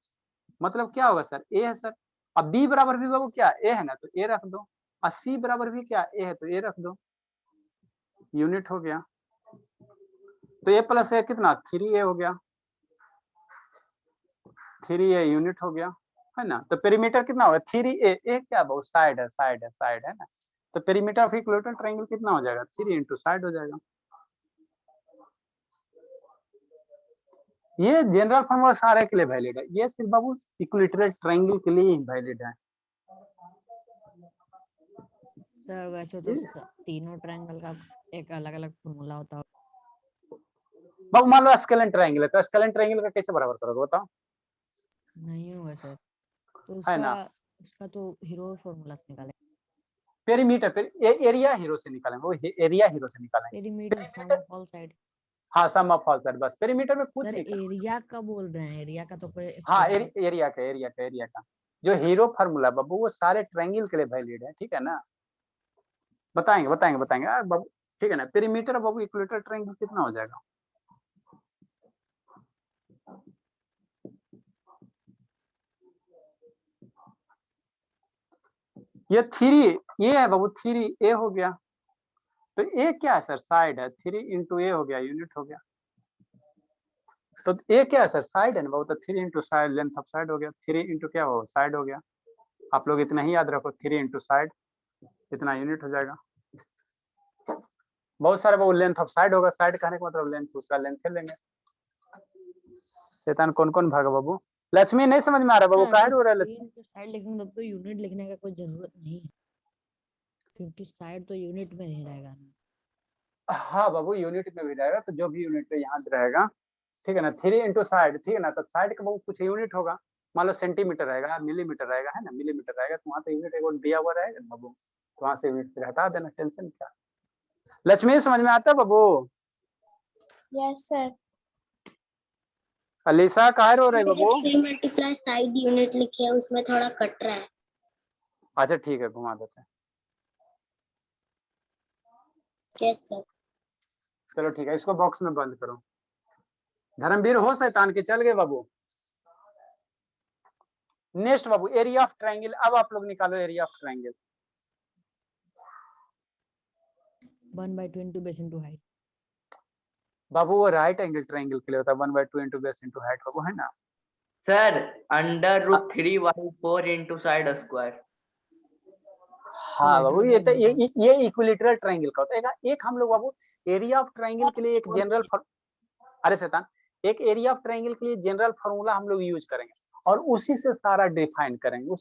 मतलब क्या होगा सर, a है सर। अब b बराबर भी बाबू क्या a है ना, तो a रख दो, और c बराबर भी क्या a है तो a रख दो, यूनिट हो गया। तो a प्लस a कितना 3a हो गया, 3a यूनिट हो गया, है ना। तो पेरीमीटर कितना होगा 3a, a क्या बहुत साइड है, साइड है, साइड है ना। तो पेरीमीटर ऑफ इक्विलेटरल ट्रायंगल कितना हो जाएगा, 3 इंटू साइड हो जाएगा। ये जनरल फॉर्मूला सारे के लिए वैलिड है, ये सिर्फ बाबू इक्विलेटरल ट्रायंगल के लिए ही वैलिड है। सर वैसे तो तीनों ट्रायंगल का एक अलग अलग फॉर्मूला होता है। बाबू मान लो स्केलेन ट्रायंगल है तो स्केलेन ट्रायंगल का कैसे बराबर करोगे बताओ? नहीं होगा सर, तो है ना, उसका तो हीरो फॉर्मूला से निकालेंगे। पेरीमीटर एरिया हीरो से निकालेंगे, वो एरिया हीरो से निकालेंगे। Perimeter sum of all side. हाँ सम ऑफ ऑल साइड, बस पेरीमीटर में कुछ सर नहीं करना। एरिया का बोल रहे हैं, एरिया का तो कोई हाँ एरिया का जो हीरो फार्मूला बाबू वो सारे ट्रायंगल के लिए वैलिड है, ठीक है ना। बताएंगे बाबू, ठीक है ना। पेरीमीटर बाबू इक्विलेटरल ट्रायंगल कितना हो जाएगा, ये 3 ये है बाबू, 3 ए हो गया। तो ए क्या है सर? साइड है। 3 इंटू ए हो गया, यूनिट हो गया। तो ए क्या है सर? साइड है ना बाबू। तो 3 into side, length of side हो गया। 3 इंटू क्या हो? साइड हो गया। आप लोग इतना ही याद रखो, 3 इंटू साइड, इतना यूनिट हो जाएगा। बहुत सारे बाबू लेंथ ऑफ साइड होगा। साइड कहने का मतलब लेंथ, उसका लेंथ ले लेंगे। शैतान कौन कौन भागा बाबू? लक्ष्मी नहीं समझ में आ रहा बाबू, काहे रो रहा है लक्ष्मी? साइड लिखेंगे तब तो यूनिट लिखने का कोई जरूरत नहीं है, क्योंकि साइड तो यूनिट में ही रहेगा। हाँ बाबू, यूनिट में भी रहेगा, तो जो भी यूनिट पे यहाँ रहेगा, ठीक है ना। 3 इंटू साइड, ठीक है ना। तो साइड का बाबू कुछ यूनिट होगा, मान लो सेंटीमीटर रहेगा, मिलीमीटर रहेगा, है ना, मिलीमीटर रहेगा, तो वहाँ पे यूनिट एक दिया हुआ रहेगा ना बाबू, तो वहाँ से यूनिट पे हटा देना, टेंशन क्या। लक्ष्मी समझ में आता है बाबू? Yes sir. अलीसा काहे रो रही बाबू? 3 मल्टीप्लाई साइड यूनिट लिखे है, उसमें थोड़ा कट रहा है। अच्छा ठीक है, घुमा देते हैं। Yes sir. चलो ठीक है, इसको बॉक्स में बंद करो। धर्मवीर हो शैतान के चल गए बाबू। नेक्स्ट बाबू, एरिया ऑफ ट्रायंगल। अब आप लोग निकालो area of triangle. 1/2 into base into height। बाबू वो राइट एंगल ट्रायंगल के लिए होता है, 1/2 इंटू बेस इंटू हाइट बाबू, है ना। Sir √3/4 into side square. हाँ बाबू, ये इक्विलेटरल ट्रायंगल का होता है। एक हम लोग बाबू एरिया ऑफ ट्रायंगल के लिए एक जनरल, अरे शैतान, एक एरिया ऑफ ट्रायंगल के लिए जनरल फार्मूला हम लोग यूज करेंगे और उसी से सारा डिफाइन करेंगे,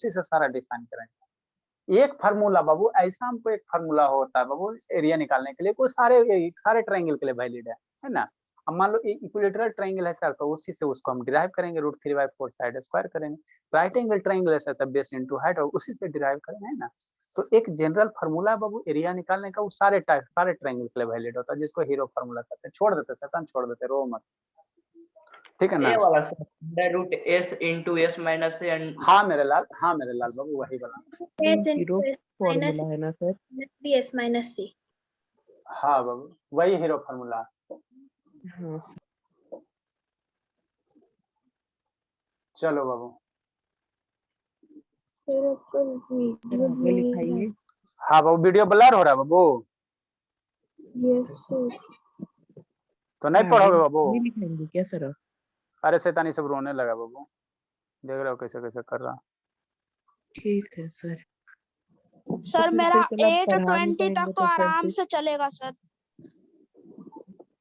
एक फार्मूला बाबू। ऐसा हमको एक फार्मूला होता है बाबू एरिया निकालने के लिए, कोई सारे ट्रायंगल के लिए वैलिड है ना। अब मान लो इक्विलेटरल ट्रायंगल है सर, तो उसी से उसको हम डिराइव करेंगे, √3/4 साइड स्क्वायर करेंगे। राइट एंगल ट्रायंगल है सर, तब बेस इंटू हाइट, और उसी से डिराइव करेंगे, है ना। तो एक जनरल फार्मूला बाबू एरिया निकालने का, वो सारे ट्रायंगल के लिए वैलिड होता है, जिसको हीरो फार्मूला कहते हैं। छोड़ देते शैतान, छोड़ देते, रो मत, ठीक है ना। ये वाला sir √S into S minus से। हाँ मेरे लाल बाबू, वही वाला। S into S minus formula है ना sir? B S minus C। हाँ बाबू, वही हीरो फार्मूला। हाँ सर। चलो बाबू, आगे लिखाइए। हाँ बाबू, वीडियो ब्लर हो रहा है बाबू, यस सर। तो नहीं पढ़ोगे बाबू? नहीं लिखाएंगे क्या सर? अरे शैतानी सब रोने लगा बाबू, देख रहे हो कैसे कैसे कर रहा। ठीक है सर। सर फिर मेरा से कल आप पढ़ा नहीं 8:20 पाएंगे तक तो फिर आराम से। से चलेगा सर।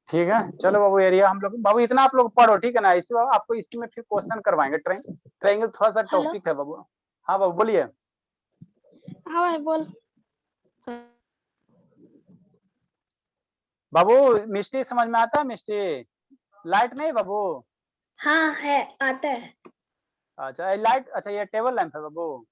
ठीक है, चलो बाबू एरिया हम लोग, बाबू इतना आप लोग पढ़ो, ठीक है ना। इसी बाबू आपको इसी में फिर क्वेश्चन करवाएंगे। ट्रायंगल थोड़ा सा हेलो। टॉपिक है बाबू। हाँ बाबू बोलिए। हाँ भाई बोल। बाबू मिस्टी समझ में आता है? मिस्टी लाइट नहीं बाबू? हाँ है, आता है। अच्छा लाइट, अच्छा ये टेबल लैंप है बाबू।